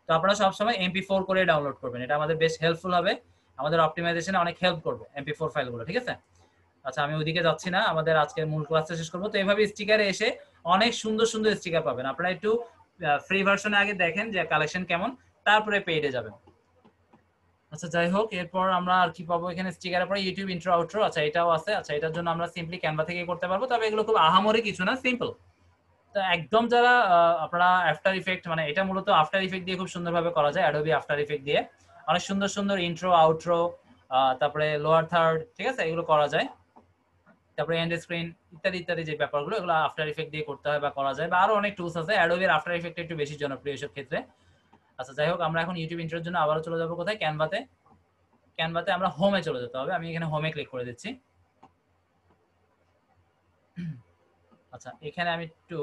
তো আপনারা সবসময় MP4 করে ডাউনলোড করবেন, এটা আমাদের বেশ হেল্পফুল হবে, আমাদের অপটিমাইজেশনে অনেক হেল্প করবে MP4 ফাইলগুলো। ঠিক আছে, আচ্ছা আমি ওইদিকে যাচ্ছি না, আমাদের আজকের মূল ক্লাসটা শেষ করবো। তো এইভাবে স্টিকারে এসে অনেক সুন্দর সুন্দর স্টিকার পাবেন, আপনারা একটু ফ্রি ভার্সনে আগে দেখেন যে কালেকশন কেমন, তারপরে পেইডে যাবেন। আচ্ছা যাই হোক, এরপর আমরা আর কি পাবো, এখানে স্টিকারের পরে ইউটিউব ইন্ট্রো আউট্রো, আচ্ছা এটাও আছে। আচ্ছা এটার জন্য আমরা সিম্পলি ক্যানভা থেকে করতে পারবো, তবে এগুলো খুব আহামরি কিছু না, সিম্পল। তো একদম যারা আপনারা আফটার ইফেক্ট, মানে এটা মূলত আফটার ইফেক্ট দিয়ে খুব সুন্দরভাবে করা যায়, অ্যাডোবি আফটার ইফেক্ট দিয়ে অনেক সুন্দর সুন্দর ইন্ট্রো আউট্রো, তারপরে লোয়ার থার্ড, ঠিক আছে, এগুলো করা যায়। তারপরে এন্ড স্ক্রিন ইত্যাদি ইত্যাদি যে ব্যাপারগুলো, এগুলো আফটার ইফেক্ট দিয়ে করতে হয় বা করা যায়, বা আরো অনেক টুলস আছে, অ্যাডোবির আফটার ইফেক্ট একটু বেশি জনপ্রিয় এসব ক্ষেত্রে। আচ্ছা যাই হোক, আমরা এখন ইউটিউব ইন্ট্রোর জন্য আবারও চলে যাবো কোথায়, ক্যানভাতে। ক্যানভাতে আমরা হোমে চলে যেতে হবে, আমি এখানে হোমে ক্লিক করে দিচ্ছি। আচ্ছা এখানে আমি একটু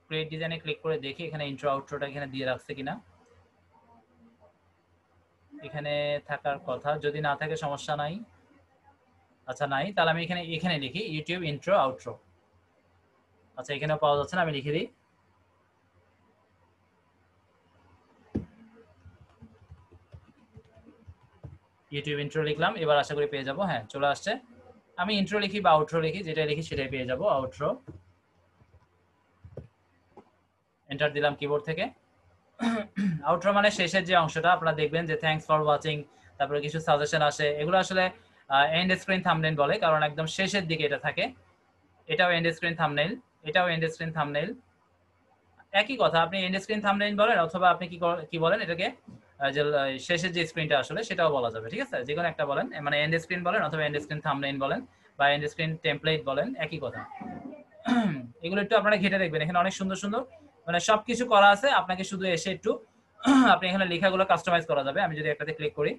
ক্রিয়েট ডিজাইনে ক্লিক করে দেখি এখানে ইন্ট্রো আউট্রোটা এখানে দিয়ে রাখছে কিনা, এখানে থাকার কথা, যদি না থাকে সমস্যা নাই। আচ্ছা নাই, তাহলে আমি এখানে এখানে লিখি ইউটিউব ইন্ট্রো আউট্রো। আচ্ছা এখানেও পাওয়া যাচ্ছে না, আমি লিখে দিই ইউটিউব ইন্ট্রো, লিখলাম, এবার আশা করি পেয়ে যাবো। হ্যাঁ চলে আসছে, আমি ইন্ট্রো লিখি বা আউট্রো লিখি, যেটা লিখি সেটাই পেয়ে যাবো, আউট্রো। এন্টার দিলাম কিবোর্ড থেকে। আউট্রো মানে শেষের যে অংশটা, আপনারা দেখবেন যে থ্যাঙ্কস ফর ওয়াচিং, তারপরে কিছু সাজেশন আসে, এগুলো আসলে এন্ড স্ক্রিন থাম্বনেইল বলে, কারণ একদম শেষের দিকে এটা থাকে। এটাও এন্ড স্ক্রিন থাম্বনেইল, এটাও এন্ড স্ক্রিন থাম্বনেইল, একই কথা, আপনি এন্ড স্ক্রিন থাম্বনেইল বলেন, অথবা আপনি কি বলেন এটাকে, যে শেষের যে স্ক্রিনটা আসলে সেটাও বলা যাবে। ঠিক আছে, যে কোনো একটা বলেন, মানে এন্ড স্ক্রিন বলেন অথবা এন্ড স্ক্রিন থাম্বনেইল বলেন বা এন্ড স্ক্রিন টেমপ্লেট বলেন, একই কথা। এগুলো একটু আপনারা ঘেটে দেখবেন, এখানে অনেক সুন্দর সুন্দর মানে সবকিছু করা আছে, আপনাকে শুধু এসে একটু আপনি এখানে লেখাগুলো কাস্টমাইজ করা যাবে। আমি যদি একটাতে ক্লিক করি,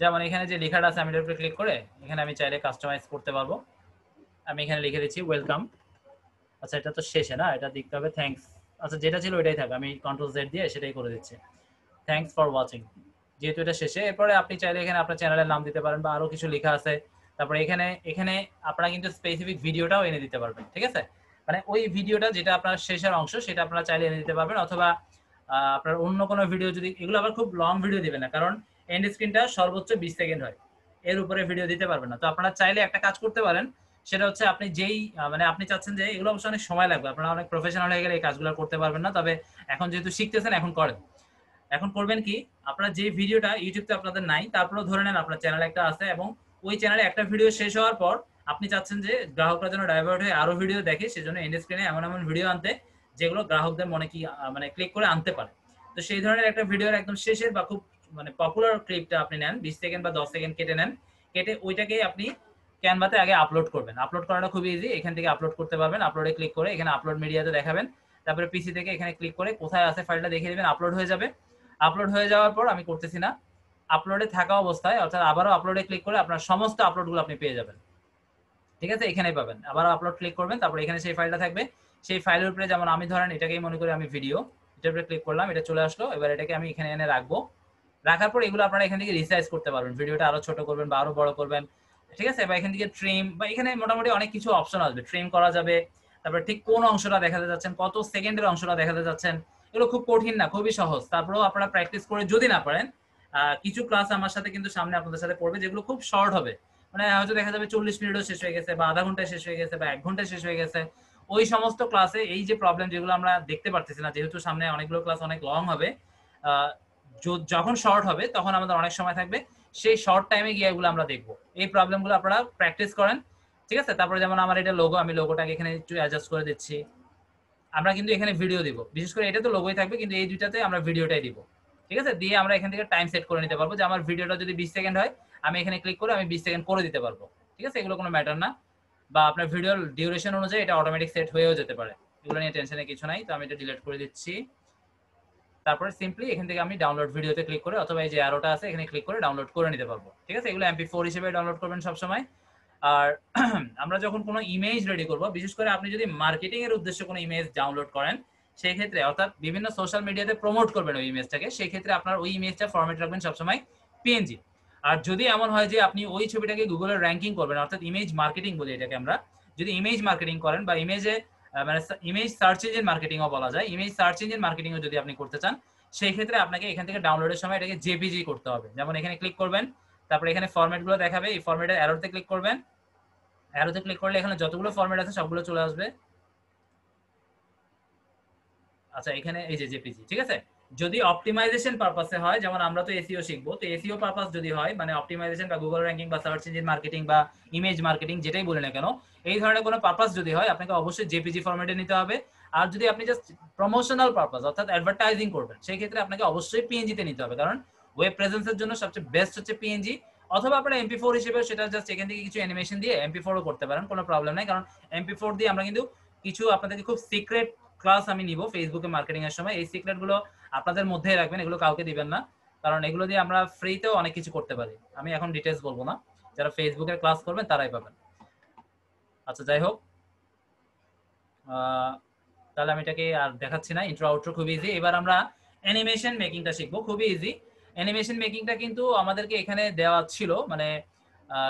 যেমন এখানে যে লেখাটা আছে, আমি এটার উপরে ক্লিক করে এখানে আমি চাইলে কাস্টমাইজ করতে পারবো। আমি এখানে লিখে দিচ্ছি ওয়েলকাম। আচ্ছা এটা তো শেষে না, এটা দেখতে হবে থ্যাঙ্কস। আচ্ছা যেটা ছিল ওইটাই থাক, আমি কন্ট্রোল জেড দিয়ে সেটাই করে দিচ্ছি, থ্যাঙ্কস ফর ওয়াচিং, যেহেতু এটা শেষে। এরপরে আপনি চাইলে এখানে আপনার চ্যানেলের নাম দিতে পারেন বা আরো কিছু লেখা আছে। তারপরে এখানে এখানে আপনারা কিন্তু স্পেসিফিক ভিডিওটাও এনে দিতে পারবেন। ঠিক আছে, মানে ওই ভিডিওটা যেটা আপনার শেষের অংশ সেটা আপনারা চাইলে এনে দিতে পারবেন, অথবা আপনার অন্য কোনো ভিডিও যদি, এগুলো আবার খুব লং ভিডিও দিবেন না, কারণ এন্ড স্ক্রিনটা সর্বোচ্চ 20 সেকেন্ড হয়, এর উপরে ভিডিও দিতে পারবেন না। তো আপনারা চাইলে একটা কাজ করতে পারেন, সেটা হচ্ছে আপনি যেই মানে আপনি চাচ্ছেন যে এগুলো অবশ্যই অনেক সময় লাগবে, আপনারা অনেক প্রফেশনাল হয়ে গেলে এই কাজগুলো করতে পারবেন না, তবে এখন যেহেতু শিখতেছেন এখন করেন। এখন করবেন কি, আপনারা যে ভিডিওটা ইউটিউবতে আপনাদের নাই, তারপরেও ধরে নেন আপনার চ্যানেলে একটা আছে এবং ওই চ্যানেলে একটা ভিডিও শেষ হওয়ার পর আপনি চাচ্ছেন যে গ্রাহকরা যেন ডাইভার্ট হয়ে আরো ভিডিও দেখে, সেজন্য এন্ড স্ক্রিনে এমন এমন ভিডিও আনতে যেগুলো গ্রাহকদের মনে কি মানে ক্লিক করে আনতে পারে। তো সেই ধরনের একটা ভিডিওর একদম শেষের বা খুব মানে পপুলার ক্লিপটা আপনি নেন, 20 সেকেন্ড বা 10 সেকেন্ড কেটে নেন, কেটে ওইটাকে আপনি ক্যানভাতে আগে আপলোড করবেন। আপলোড করাটা খুব ইজি, এখান থেকে আপলোড করতে পারবেন। আপলোডে ক্লিক করে এখানে আপলোড মিডিয়াতে দেখাবেন, তারপরে পিসি থেকে এখানে ক্লিক করে কোথায় আছে ফাইলটা দেখিয়ে দেবেন, আপলোড হয়ে যাবে। আপলোড হয়ে যাওয়ার পর আমি করতেছি না, আপলোডে থাকা অবস্থায় অর্থাৎ আবারও আপলোডে ক্লিক করে আপনার সমস্ত আপলোডগুলো আপনি পেয়ে যাবেন। ঠিক আছে, এখানেই পাবেন। আবার আপলোড ক্লিক করবেন, তারপর এখানে সেই ফাইলটা থাকবে। সেই ফাইলের উপরে যেমন আমি ধরেন এটাকেই মনে করি আমি ভিডিও, এটার উপরে ক্লিক করলাম, এটা চলে আসলো। এবার এটাকে আমি এখানে এনে রাখবো। রাখার পর এগুলো আপনারা এখান থেকে রিসাইজ করতে পারবেন, ভিডিওটা আরো ছোট করবেন বা আরো বড় করবেন। ঠিক আছে, বা এখান থেকে ট্রিম বা এখানে মোটামুটি অনেক কিছু অপশন আসবে, ট্রিম করা যাবে। তারপর ঠিক কোন অংশটা দেখাতে যাচ্ছেন, কত সেকেন্ডের অংশটা দেখাতে যাচ্ছেন, এগুলো খুব কঠিন না, খুবই সহজ। তারপরেও আপনারা প্র্যাকটিস করে যদি না পারেন, কিছু ক্লাস আমার সাথে কিন্তু সামনে আপনাদের সাথে পড়বে যেগুলো খুব শর্ট হবে, মানে হয়তো দেখা যাবে 40 মিনিটও শেষ হয়ে গেছে বা আধা ঘন্টায় শেষ হয়ে গেছে বা 1 ঘন্টায় শেষ হয়ে গেছে। ওই সমস্ত ক্লাসে এই যে প্রবলেম যেগুলো আমরা দেখতে পারতেছি না, যেহেতু সামনে অনেকগুলো ক্লাস অনেক লং হবে, যখন শর্ট হবে তখন আমাদের অনেক সময় থাকবে, সেই শর্ট টাইমে গিয়ে এগুলো আমরা দেখবো। এই প্রবলেমগুলো আপনারা প্র্যাকটিস করেন। ঠিক আছে, তারপরে যেমন আমার এটা লোগো, আমি লোগোটাকে এখানে একটু অ্যাডজাস্ট করে দিচ্ছি। আমরা কিন্তু এখানে ভিডিও দিব, বিশেষ করে এটা তো লোগোই থাকবে, কিন্তু এই দুইটাতে আমরা ভিডিওটাই দিব। ঠিক আছে, দিয়ে আমরা এখান থেকে টাইম সেট করে নিতে পারবো যে আমার ভিডিওটা যদি 20 সেকেন্ড হয়, আমি এখানে ক্লিক করে আমি 20 সেকেন্ড করে দিতে পারবো। ঠিক আছে, এগুলো কোনো ম্যাটার না। বা আপনার ভিডিওর ডিউরেশন অনুযায়ী এটা অটোমেটিক সেট হয়েও যেতে পারে, এগুলো নিয়ে টেনশনের কিছু নাই। তো আমি এটা ডিলিট করে দিচ্ছি। তারপরে সিম্পলি এখান থেকে আমি ডাউনলোড ভিডিওতে ক্লিক করে অথবা এই যে অ্যারোটা আছে এখানে ক্লিক করে ডাউনলোড করে নিতে পারবো। ঠিক আছে, এগুলো MP4 হিসেবে ডাউনলোড করবেন সবসময়। আর আমরা যখন কোনো ইমেজ রেডি করব, বিশেষ করে আপনি যদি মার্কেটিং এর উদ্দেশ্যে কোনো ইমেজ ডাউনলোড করেন, সেই ক্ষেত্রে অর্থাৎ বিভিন্ন সোশ্যাল মিডিয়াতে প্রমোট করবেন ওই ইমেজটাকে, সেই ক্ষেত্রে আপনার ওই ইমেজটা ফরম্যাট রাখবেন সবসময় PNG। আর যদি এমন হয় যে আপনি ওই ছবিটাকে গুগলে র্যাঙ্কিং করবেন, অর্থাৎ ইমেজ মার্কেটিং বলি এটাকে আমরা, যদি ইমেজ মার্কেটিং করেন বা ইমেজে মানে ইমেজ সার্চ ইঞ্জিন মার্কেটিংও বলা যায়, ইমেজ সার্চ ইঞ্জিন মার্কেটিংও যদি আপনি করতে চান, সেই ক্ষেত্রে আপনাকে এখান থেকে ডাউনলোডের সময় এটাকে জেপিজি করতে হবে। যেমন এখানে ক্লিক করবেন, তারপরে এখানে ফরম্যাট গুলো দেখাবে, এই ফরম্যাটের অ্যারোতে ক্লিক করবেন, অ্যারোতে ক্লিক করলে এখানে যতগুলো ফরম্যাট আছে সবগুলো চলে আসবে। আচ্ছা, এখানে এই যে জেপিজি। ঠিক আছে, যদি অপটিমাইজেশন পারপাসে হয়, যেমন আমরা তো এসইও শিখবো, তো এসইও পারপাস যদি হয় মানে অপটিমাইজেশন বা গুগল র্যাঙ্কিং বা সার্চ ইঞ্জিন মার্কেটিং বা ইমেজ মার্কেটিং যেটাই বলি না কেন, এই ধরনের কোনো পারপাস যদি হয় আপনাকে অবশ্যই জেপিজি ফরম্যাটে নিতে হবে। আর যদি আপনি জাস্ট প্রমোশনাল পারপাস অর্থাৎ অ্যাডভার্টাইজিং করবেন, সেই ক্ষেত্রে আপনাকে অবশ্যই পিএনজিতে নিতে হবে, কারণ ওয়েব প্রেজেন্সের জন্য সবচেয়ে বেস্ট হচ্ছে পিএনজি। অথবা আপনারা MP4 হিসেবে সেটা জাস্ট এখান থেকে কিছু অ্যানিমেশন দিয়ে MP4ও করতে পারেন, কোনো প্রবলেম নাই। কারণ MP4 দিয়ে আমরা কিন্তু কিছু আপনাদেরকে খুব সিক্রেট ক্লাস আমি নিব ফেসবুকে মার্কেটিং এর সময়, এই সিক্রেট গুলো আপনাদের মধ্যেই রাখবেন, এগুলো কাউকে দিবেন না, কারণ এগুলো দিয়ে আমরা ফ্রিতেও অনেক কিছু করতে পারি। আমি এখন ডিটেইলস বলবো না, যারা ফেসবুকের ক্লাস করবেন তারাই পাবেন। আচ্ছা, যাই হোক, তাহলে আমি এটাকে আর দেখাচ্ছি না, ইন্ট্রো আউট্রো খুব ইজি। এবার আমরা অ্যানিমেশন মেকিংটা শিখবো, খুবই ইজি। অ্যানিমেশন মেকিংটা কিন্তু আমাদেরকে এখানে দেওয়া ছিল, মানে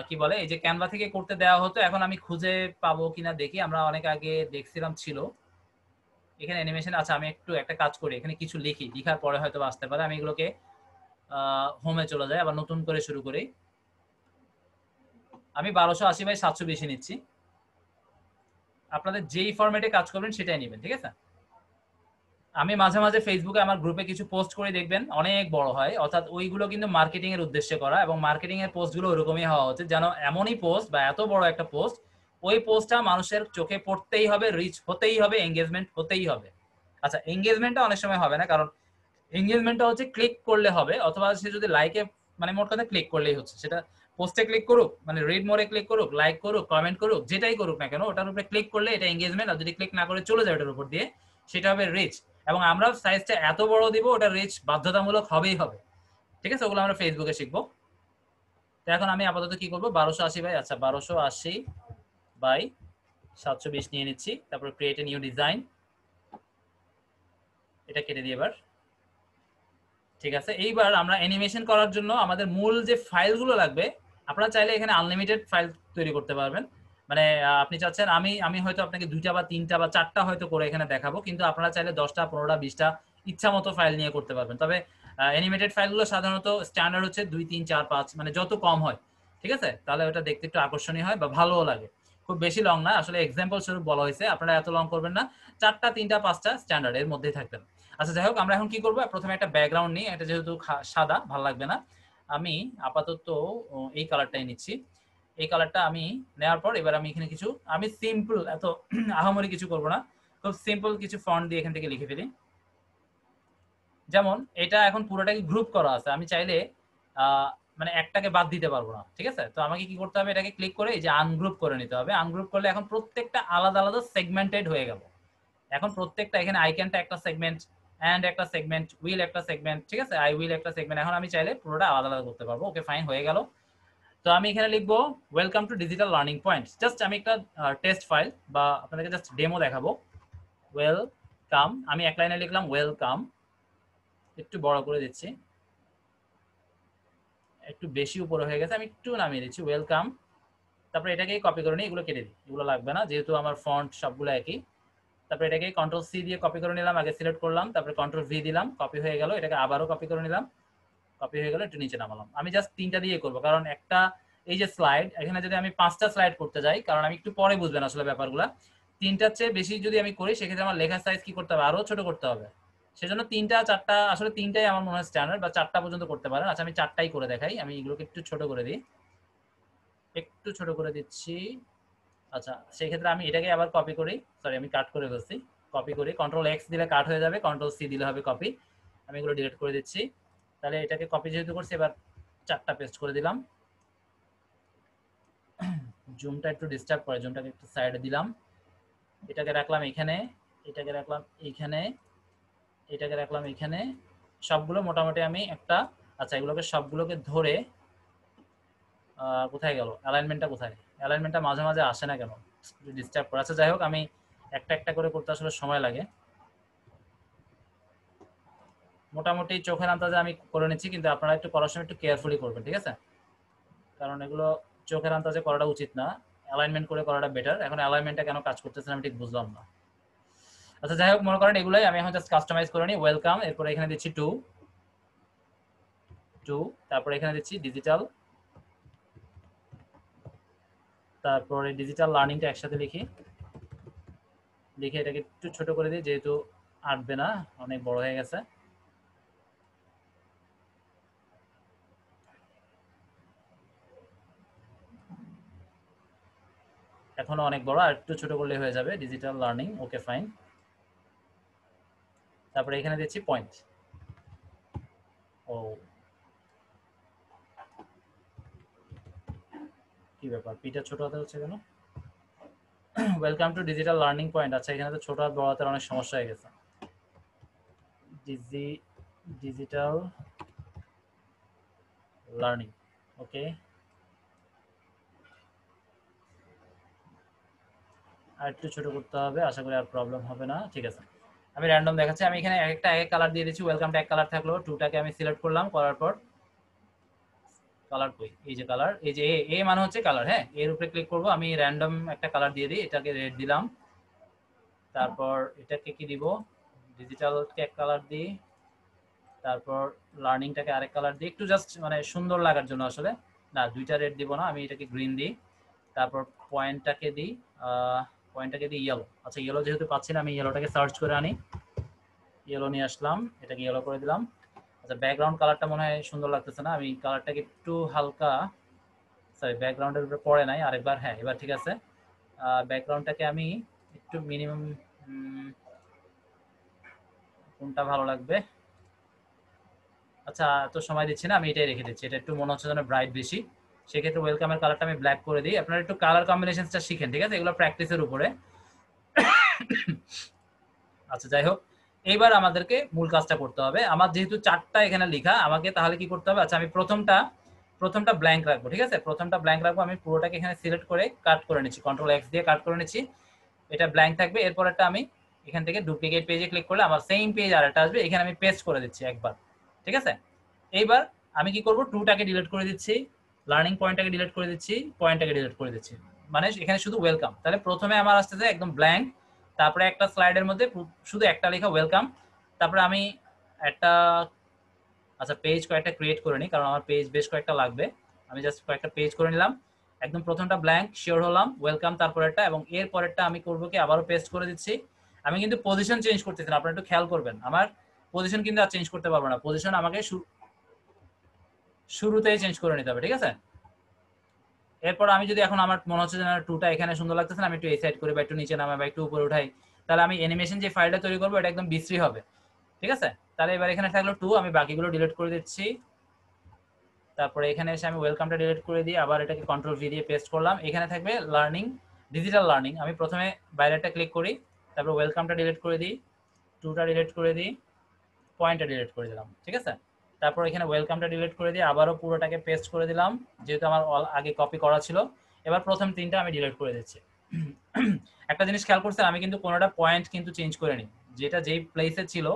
কি বলে, এই যে ক্যানভা থেকে করতে দেওয়া হতো, এখন আমি খুঁজে পাবো কিনা দেখি, আমরা অনেক আগে দেখছিলাম ছিল এখানে অ্যানিমেশন। আচ্ছা, আমি একটু একটা কাজ করি, এখানে কিছু লিখি, লিখার পরে হয়তো আসতে পারে। আমি এগুলোকে হোমে চলে যাই, আবার নতুন করে শুরু করি। আমি 1280x720 নিচ্ছি, আপনাদের যেই ফরম্যাটে কাজ করবেন সেটাই নেবেন। ঠিক আছে, আমি মাঝে মাঝে ফেসবুকে আমার গ্রুপে কিছু পোস্ট করে দেখবেন অনেক বড় হয়, অর্থাৎ ওইগুলো কিন্তু মার্কেটিং এর উদ্দেশ্যে করা, এবং মার্কেটিং এর পোস্টগুলো ওরকমই হওয়া উচিত, যেন এমনই পোস্ট বা এত বড় একটা পোস্ট, ওই পোস্টটা মানুষের চোখে পড়তেই হবে, রিচ হতেই হবে, এঙ্গেজমেন্ট হতেই হবে। আচ্ছা, এঙ্গেজমেন্টটা অনেক সময় হবে না, কারণ এঙ্গেজমেন্টটা হচ্ছে ক্লিক করলে হবে, অথবা সে যদি লাইকে, মানে মোট কথা ক্লিক করলেই হচ্ছে, সেটা পোস্টে ক্লিক করুক, মানে রিড মোরে ক্লিক করুক, লাইক করুক, কমেন্ট করুক, যেটাই করুক না কেন, ওটার উপরে ক্লিক করলে এটা এঙ্গেজমেন্ট। আর যদি ক্লিক না করে চলে যায় ওটার উপর দিয়ে, সেটা হবে রিচ। এবং আমরা সাইজটা এত বড় দিব, ওটা রিচ বাধ্যতামূলক হবেই হবে। ঠিক আছে, ওগুলো আমরা ফেসবুকে শিখবো। তো এখন আমি আপাতত কি করবো, 1280 বাই 720 নিয়ে নিচ্ছি, তারপর ক্রিয়েট এ নিউ ডিজাইন, এটা কেটে দিয়ে এবার। ঠিক আছে, এইবার আমরা অ্যানিমেশন করার জন্য আমাদের মূল যে ফাইলগুলো লাগবে, আপনারা চাইলে এখানে আনলিমিটেড ফাইল তৈরি করতে পারবেন। মানে আপনি চাচ্ছেন আমি আমি হয়তো আপনাকে 2টা বা 3টা বা 4টা হয়তো করে এখানে দেখাবো, কিন্তু আপনারা চাইলে 10টা 15টা 20টা ইচ্ছা মতো ফাইল নিয়ে করতে পারবেন। তবে অ্যানিমেটেড ফাইলগুলো সাধারণত স্ট্যান্ডার্ড হচ্ছে 2 3 4 5, মানে যত কম হয়, ঠিক আছে, তাহলে ওটা দেখতে একটু আকর্ষণীয় হয় বা ভালোও লাগে। খুব বেশি লং না, আসলে এক্সাম্পল স্বরূপ বলা হয়েছে, আপনারা এত লং করবেন না, 4টা 3টা 5টা স্ট্যান্ডার্ড এর মধ্যেই থাকবেন। আচ্ছা, যাই হোক, আমরা এখন কি করবো, প্রথমে একটা ব্যাকগ্রাউন্ড নিই, এটা যেহেতু সাদা ভালো লাগবে না, আমি আপাতত এই কালারটাই নিচ্ছি। এই কালারটা আমি নেওয়ার পর এবার আমি এখানে কিছু আমি সিম্পল এত আহামরি কিছু করব না, খুব সিম্পল কিছু ফন্ট দিয়ে এখান থেকে লিখে ফেলি। যেমন এটা এখন পুরোটাকে গ্রুপ করা আছে, আমি চাইলে মানে একটাকে বাদ দিতে পারবো না, ঠিক আছে? তো আমাকে কি করতে হবে, এটাকে ক্লিক করে এই যে আনগ্রুপ করে নিতে হবে। আনগ্রুপ করলে এখন প্রত্যেকটা আলাদা আলাদা সেগমেন্টেড হয়ে গেল। এখন প্রত্যেকটা এখানে আইকনটা একটা সেগমেন্ট, এন্ড একটা সেগমেন্ট, উইল একটা সেগমেন্ট, ঠিক আছে? আই উইল একটা সেগমেন্ট। এখন আমি চাইলে পুরোটা আলাদা আলাদা করতে পারবো। ওকে ফাইন, হয়ে গেল। তো আমি এখানে লিখবো welcome to digital learning points. Just আমি একটা টেস্ট ফাইল বা আপনাদেরকে জাস্ট ডেমো দেখাবো। ওয়েলকাম, আমি এক লাইনে লিখলাম ওয়েলকাম, একটু বড় করে দিচ্ছি, একটু বেশি উপরে হয়ে গেছে, আমি একটু নামিয়ে দিচ্ছি ওয়েলকাম। তারপরে এটাকে কপি করে নিই, এগুলো কেটে দিই, এগুলো লাগবে না যেহেতু আমার ফন্ট সবগুলো একই। তারপরে এটাকে কন্ট্রোল সি দিয়ে কপি করে নিলাম, আগে সিলেক্ট করলাম, তারপরে কন্ট্রোল ভি দিলাম, কপি হয়ে গেল। এটাকে আবারও কপি করে নিলাম, কপি হয়ে গেল, একটু নিচে নামালাম। আমি জাস্ট 3টা দিয়ে করবো, কারণ একটা এই যে স্লাইড, এখানে যদি আমি 5টা স্লাইড করতে যাই, কারণ আমি একটু পরে বুঝবেন আসলে ব্যাপারগুলো, 3টার চেয়ে বেশি যদি আমি করি সেক্ষেত্রে আমার লেখার সাইজ কি করতে হবে, আরো ছোট করতে হবে। সেজন্য 3টা 4টা, আসলে 3টাই আমার মনে হয় স্ট্যান্ডার্ড, বা 4টা পর্যন্ত করতে পারেন। আচ্ছা আমি 4টাই করে দেখাই, আমি এগুলোকে একটু ছোট করে দিই, একটু ছোট করে দিচ্ছি। আচ্ছা সেই ক্ষেত্রে আমি এটাকে আবার কপি করি, সরি আমি কাট করে বলছি, কপি করি, কন্ট্রোল এক্স দিলে কাট হয়ে যাবে, কন্ট্রোল সি দিলে হবে কপি। আমি এগুলো ডিলিট করে দিচ্ছি। তাহলে এটাকে কপি যেহেতু করছি, এবার 4টা পেস্ট করে দিলাম। জুমটা একটু ডিস্টার্ব করে, জুমটাকে একটু সাইডে দিলাম। এটাকে রাখলাম এখানে, এটাকে রাখলাম এইখানে, এটাকে রাখলাম এখানে, সবগুলো মোটামুটি আমি একটা, আচ্ছা এগুলোকে সবগুলোকে ধরে কোথায় গেল অ্যালাইনমেন্টটা, কোথায় অ্যালাইনমেন্টটা মাঝে মাঝে আসে না কেন, ডিস্টার্ব করে। আচ্ছা যাই হোক, আমি একটা একটা করে করতে আসলে সময় লাগে, মোটামুটি চোখের আন্দাজে আমি করে নিচ্ছি, কিন্তু আপনারা একটু করার সময় একটু কেয়ারফুলি করবেন, ঠিক আছে? কারণ এগুলো চোখের আন্দাজে করাটা উচিত না, অ্যালাইনমেন্ট করে করাটা বেটার। এখন অ্যালাইনমেন্টটা কেন কাজ করতেছে না আমি ঠিক বুঝলাম না। আচ্ছা যাই হোক, মনে করেন এগুলাই আমি এখন জাস্ট কাস্টমাইজ করে নিই। ওয়েলকাম, এরপরে এখানে দিচ্ছি টু, তারপরে এখানে দিচ্ছি ডিজিটাল, তারপরে ডিজিটাল লার্নিংটা একসাথে লিখি, লিখে এটাকে একটু ছোট করে দিই যেহেতু আটবে না, অনেক বড় হয়ে গেছে। এখনো অনেক বড়, আর একটু ছোট করলে হয়ে যাবে ডিজিটাল লার্নিং। ওকে ফাইন, তারপরে এখানে দিচ্ছি পয়েন্ট। ও কি ব্যাপার, পিটা ছোট হাতে হচ্ছে কেন? Welcome to digital learning point. আচ্ছা এখানে তো ছোট হাত বড় হাতের অনেক সমস্যা হয়ে গেছে। ডিজিটাল লার্নিং, ওকে, আর একটু ছোট করতে হবে, আশা করি আর প্রবলেম হবে না। ঠিক আছে, আমি র্যান্ডম দেখাচ্ছি, আমি এখানে একটা এক কালার দিয়ে দিচ্ছি। ওয়েলকামটা এক কালার থাকলো, টুটাকে আমি সিলেক্ট করলাম, করার পর কালার কই, এই যে কালার, এই যে এ মানে হচ্ছে কালার, হ্যাঁ এর উপরে ক্লিক করব, আমি র্যান্ডম একটা কালার দিয়ে দিই, এটাকে রেড দিলাম। তারপর এটাকে কি দিব, ডিজিটালকে এক কালার দিই, তারপর লার্নিংটাকে আরেক কালার দিই, একটু জাস্ট মানে সুন্দর লাগার জন্য আসলে, না দুইটা রেড দিব না, আমি এটাকে গ্রিন দিই। তারপর পয়েন্টটাকে দিই, পয়েন্টটাকে দিই ইয়েলো। আচ্ছা ইয়েলো যেহেতু পাচ্ছি না, আমি ইয়েলোটাকে সার্চ করে আনি, ইয়েলো নিয়ে আসলাম, এটাকে ইয়েলো করে দিলাম। আচ্ছা ব্যাকগ্রাউন্ড কালারটা মনে হয় সুন্দর লাগতেছে না, আমি কালারটাকে একটু হালকা, সরি ব্যাকগ্রাউন্ডের উপরে পড়ে নাই, আরেকবার, হ্যাঁ এবার ঠিক আছে। ব্যাকগ্রাউন্ডটাকে আমি একটু মিনিমাম, কোনটা ভালো লাগবে, আচ্ছা এত সময় দিচ্ছি না, আমি এটাই রেখে দিচ্ছি, এটা একটু মনে হচ্ছে যেন ব্রাইট বেশি। সেক্ষেত্রে ওয়েলকামের কালারটা আমি ব্ল্যাক করে দিই। আপনারা একটু কালার কম্বিনেশনটা শিখেন, ঠিক আছে? এগুলো প্র্যাকটিসের উপরে। আচ্ছা যাই হোক, এইবার আমাদেরকে মূল কাজটা করতে হবে। আমার যেহেতু 4টা এখানে লেখা, আমাকে তাহলে কি করতে হবে, আচ্ছা আমি প্রথমটা ব্ল্যাঙ্ক রাখবো, ঠিক আছে? প্রথমটা ব্ল্যাঙ্ক রাখবো, আমি পুরোটাকে এখানে সিলেক্ট করে কাট করে নিচ্ছি, কন্ট্রোল এক্স দিয়ে কাট করে নিচ্ছি, এটা ব্ল্যাঙ্ক থাকবে। এরপরটা আমি এখান থেকে ডুপ্লিকেট পেজে ক্লিক করলে আমার সেম পেজ আরেকটা আসবে, এখানে আমি পেস্ট করে দিচ্ছি একবার, ঠিক আছে? এইবার আমি কি করব, টুটাকে ডিলিট করে দিচ্ছি, লার্নিং পয়েন্টটাকে ডিলিট করে দিচ্ছি, পয়েন্টটাকে ডিলিট করে দিচ্ছি, মানে এখানে শুধু ওয়েলকাম। তাহলে প্রথমে আমার আসতেছে একদম ব্ল্যাঙ্ক, তারপরে একটা স্লাইডের মধ্যে শুধু একটা লেখা ওয়েলকাম। তারপরে আমি একটা, আচ্ছা পেজ কয়েকটা ক্রিয়েট করে নিই, কারণ আমার পেজ বেশ কয়েকটা লাগবে। আমি জাস্ট কয়েকটা পেজ করে নিলাম, একদম প্রথমটা ব্ল্যাঙ্ক, শিওর হলাম, ওয়েলকাম, তারপরেরটা, এবং এর পরেরটা আমি করবো কি, আবারও পেস্ট করে দিচ্ছি। আমি কিন্তু পজিশন চেঞ্জ করতেছি না, আপনারা একটু খেয়াল করবেন, আমার পজিশন কিন্তু আর চেঞ্জ করতে পারবো না, পজিশন আমাকে শুরুতেই চেঞ্জ করে নিতে হবে, ঠিক আছে? এরপর আমি যদি এখন আমার মনে হচ্ছে যে না টুটা এখানে সুন্দর লাগতেছে না, আমি একটু এই সাইড করি বা একটু নিচে নামাই বা একটু উপরে উঠাই, তাহলে আমি অ্যানিমেশন যে ফাইলটা তৈরি করবো এটা একদম বিশ্রী হবে। ঠিক আছে, তাহলে এবার এখানে থাকলো 2, আমি বাকিগুলো ডিলিট করে দিচ্ছি। তারপরে এখানে এসে আমি ওয়েলকামটা ডিলিট করে দিয়ে আবার এটাকে কন্ট্রোল ভি দিয়ে পেস্ট করলাম। এখানে থাকবে লার্নিং, ডিজিটাল লার্নিং। আমি প্রথমে বাইরেটা ক্লিক করি, তারপর ওয়েলকামটা ডিলিট করে দিই, 2টা ডিলিট করে দিই, পয়েন্টটা ডিলিট করে দিলাম। ঠিক আছে, তারপর এখানে ওয়েলকামটা ডিলিট করে দিয়ে আবারও পুরোটাকে পেস্ট করে দিলাম, যেহেতু আমার আগে কপি করা ছিল। এবার প্রথম 3টা আমি ডিলিট করে দিচ্ছি। একটা জিনিস খেয়াল করছেন, আমি কিন্তু কোনোটা পয়েন্ট কিন্তু চেঞ্জ করে নিই, যেটা যেই প্লেসে ছিল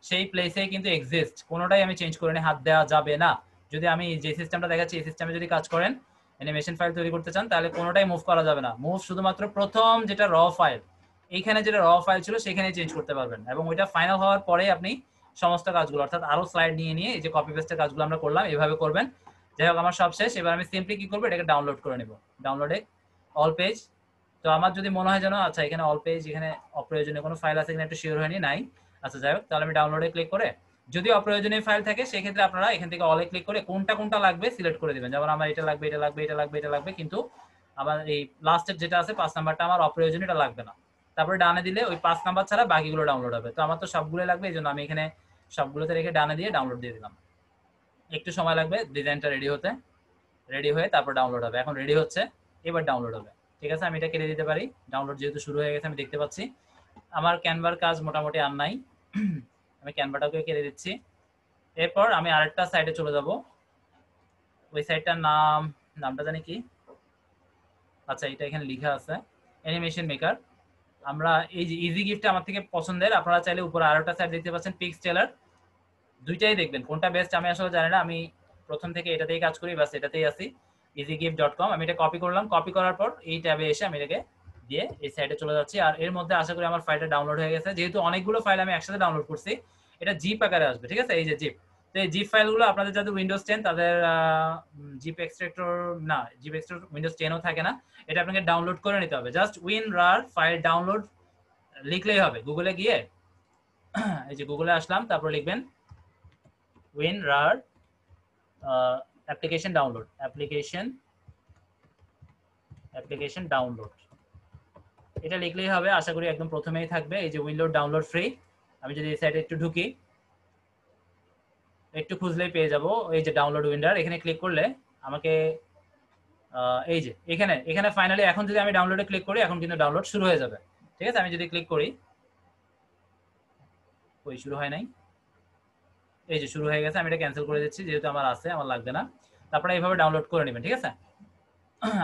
সেই প্লেসে কিন্তু এক্সিস্ট, কোনোটাই আমি চেঞ্জ করে নিই, হাত দেওয়া যাবে না। যদি আমি যে সিস্টেমটা দেখাচ্ছি এই সিস্টেমে যদি কাজ করেন, অ্যানিমেশন ফাইল তৈরি করতে চান, তাহলে কোনোটাই মুভ করা যাবে না। মুভ শুধুমাত্র প্রথম যেটা র ফাইল, এইখানে যেটা র ফাইল ছিল সেখানেই চেঞ্জ করতে পারবেন, এবং ওইটা ফাইনাল হওয়ার পরে আপনি সমস্ত কাজগুলো অর্থাৎ আরো স্লাইড নিয়ে নিয়ে এই যে কপি পেস্টের কাজগুলো আমরা করলাম এভাবে করবেন। যাই হোক, আমার সব শেষ। এবার আমি সিম্পলি কি করবো, এটাকে ডাউনলোড করে নেব। ডাউনলোডে অল পেজ, তো আমার যদি মনে হয় যেন আচ্ছা এখানে অল পেজ, এখানে অপ্রয়োজনীয় কোনো ফাইল আছে কিনা একটু শিওর হয়নি, নাই। আচ্ছা যাই হোক, তাহলে আমি ডাউনলোডে ক্লিক করে, যদি অপ্রয়োজনীয় ফাইল থাকে সেক্ষেত্রে আপনারা এখান থেকে অলে ক্লিক করে কোনটা কোনটা লাগবে সিলেক্ট করে দিবেন। যেমন আমার এটা লাগবে, এটা লাগবে, এটা লাগবে, এটা লাগবে, কিন্তু আমার এই লাস্টের যেটা আছে 5 নাম্বারটা আমার অপ্রয়োজনীয়, এটা লাগবে না। তারপরে ডানে দিলে ওই 5 নাম্বার ছাড়া বাকিগুলো ডাউনলোড হবে। তো আমার তো সবগুলো লাগবে, এই জন্য আমি এখানে সবগুলোতে রেখে ডানে দিয়ে ডাউনলোড দিয়ে দিলাম। একটু সময় লাগবে ডিজাইনটা রেডি হতে, রেডি হয়ে তারপর ডাউনলোড হবে। এখন রেডি হচ্ছে, এবার ডাউনলোড হবে। ঠিক আছে, আমি এটা কেটে দিতে পারি। ডাউনলোড যেহেতু শুরু হয়ে গেছে আমি দেখতে পাচ্ছি। আমার ক্যানভার কাজ মোটামুটি আর নাই, আমি ক্যানভাটাকে কেটে দিচ্ছি। এরপর আমি আরেকটা সাইডে চলে যাব। ওই সাইটটার নামটা জানি কি, আচ্ছা এটা এখানে লেখা আছে অ্যানিমেশন মেকার। আমরা এই যে ইজি গিফট আমার থেকে পছন্দের, আপনারা চাইলে উপরে আরেকটা সাইট দেখতে পাচ্ছেন পিক্সটেলার, দুইটাই দেখবেন কোনটা বেস্ট আমি আসলে জানি না। আমি প্রথম থেকে এটাতেই কাজ করি, বাস এটাতেই আছি, easygift.com। আমি এটা কপি করলাম, কপি করার পর এই ট্যাবে এসে আমি এটাকে দিয়ে এই সাইটে চলে যাচ্ছি। আর এর মধ্যে আশা করি আমার ফাইলটা ডাউনলোড হয়ে গেছে, যেহেতু অনেকগুলো ফাইল আমি একসাথে ডাউনলোড করছি, এটা জিপ আকারে আসবে। ঠিক আছে, এই যে জিপ। তো এই জিপ ফাইলগুলো আপনাদের যাদের উইন্ডোজ 10 তাদের জিপ এক্সট্রাক্টর, না জিপ এক্সট্রাক্টর উইন্ডোজ 10ও থাকে না, এটা আপনাকে ডাউনলোড করে নিতে হবে। জাস্ট WinRAR ফাইল ডাউনলোড লিখলেই হবে। গুগলে গিয়ে এই যে গুগলে আসলাম, তারপর লিখবেন WinRAR application download, application download, এটা লিখলেই হবে। আশা করি একদম প্রথমেই থাকবে এই যে উইন্ডোজ ডাউনলোড ফ্রি। আমি যদি এই সাইটে একটু ঢুকি, একটু খুঁজলেই পেয়ে যাব এই যে ডাউনলোড উইন্ডার। এখানে ক্লিক করলে আমাকে এই যে এখানে এখানে ফাইনালি এখন যদি আমি ডাউনলোডে ক্লিক করি, এখন কিন্তু ডাউনলোড শুরু হয়ে যাবে। ঠিক আছে, আমি যদি ক্লিক করি, ওই শুরু হয় নাই, এই যে শুরু হয়ে গেছে। আমি এটা ক্যান্সেল করে দিচ্ছি, যেহেতু আমার আছে, আমার লাগবে না। তারপরে এইভাবে ডাউনলোড করে নেবেন। ঠিক আছে,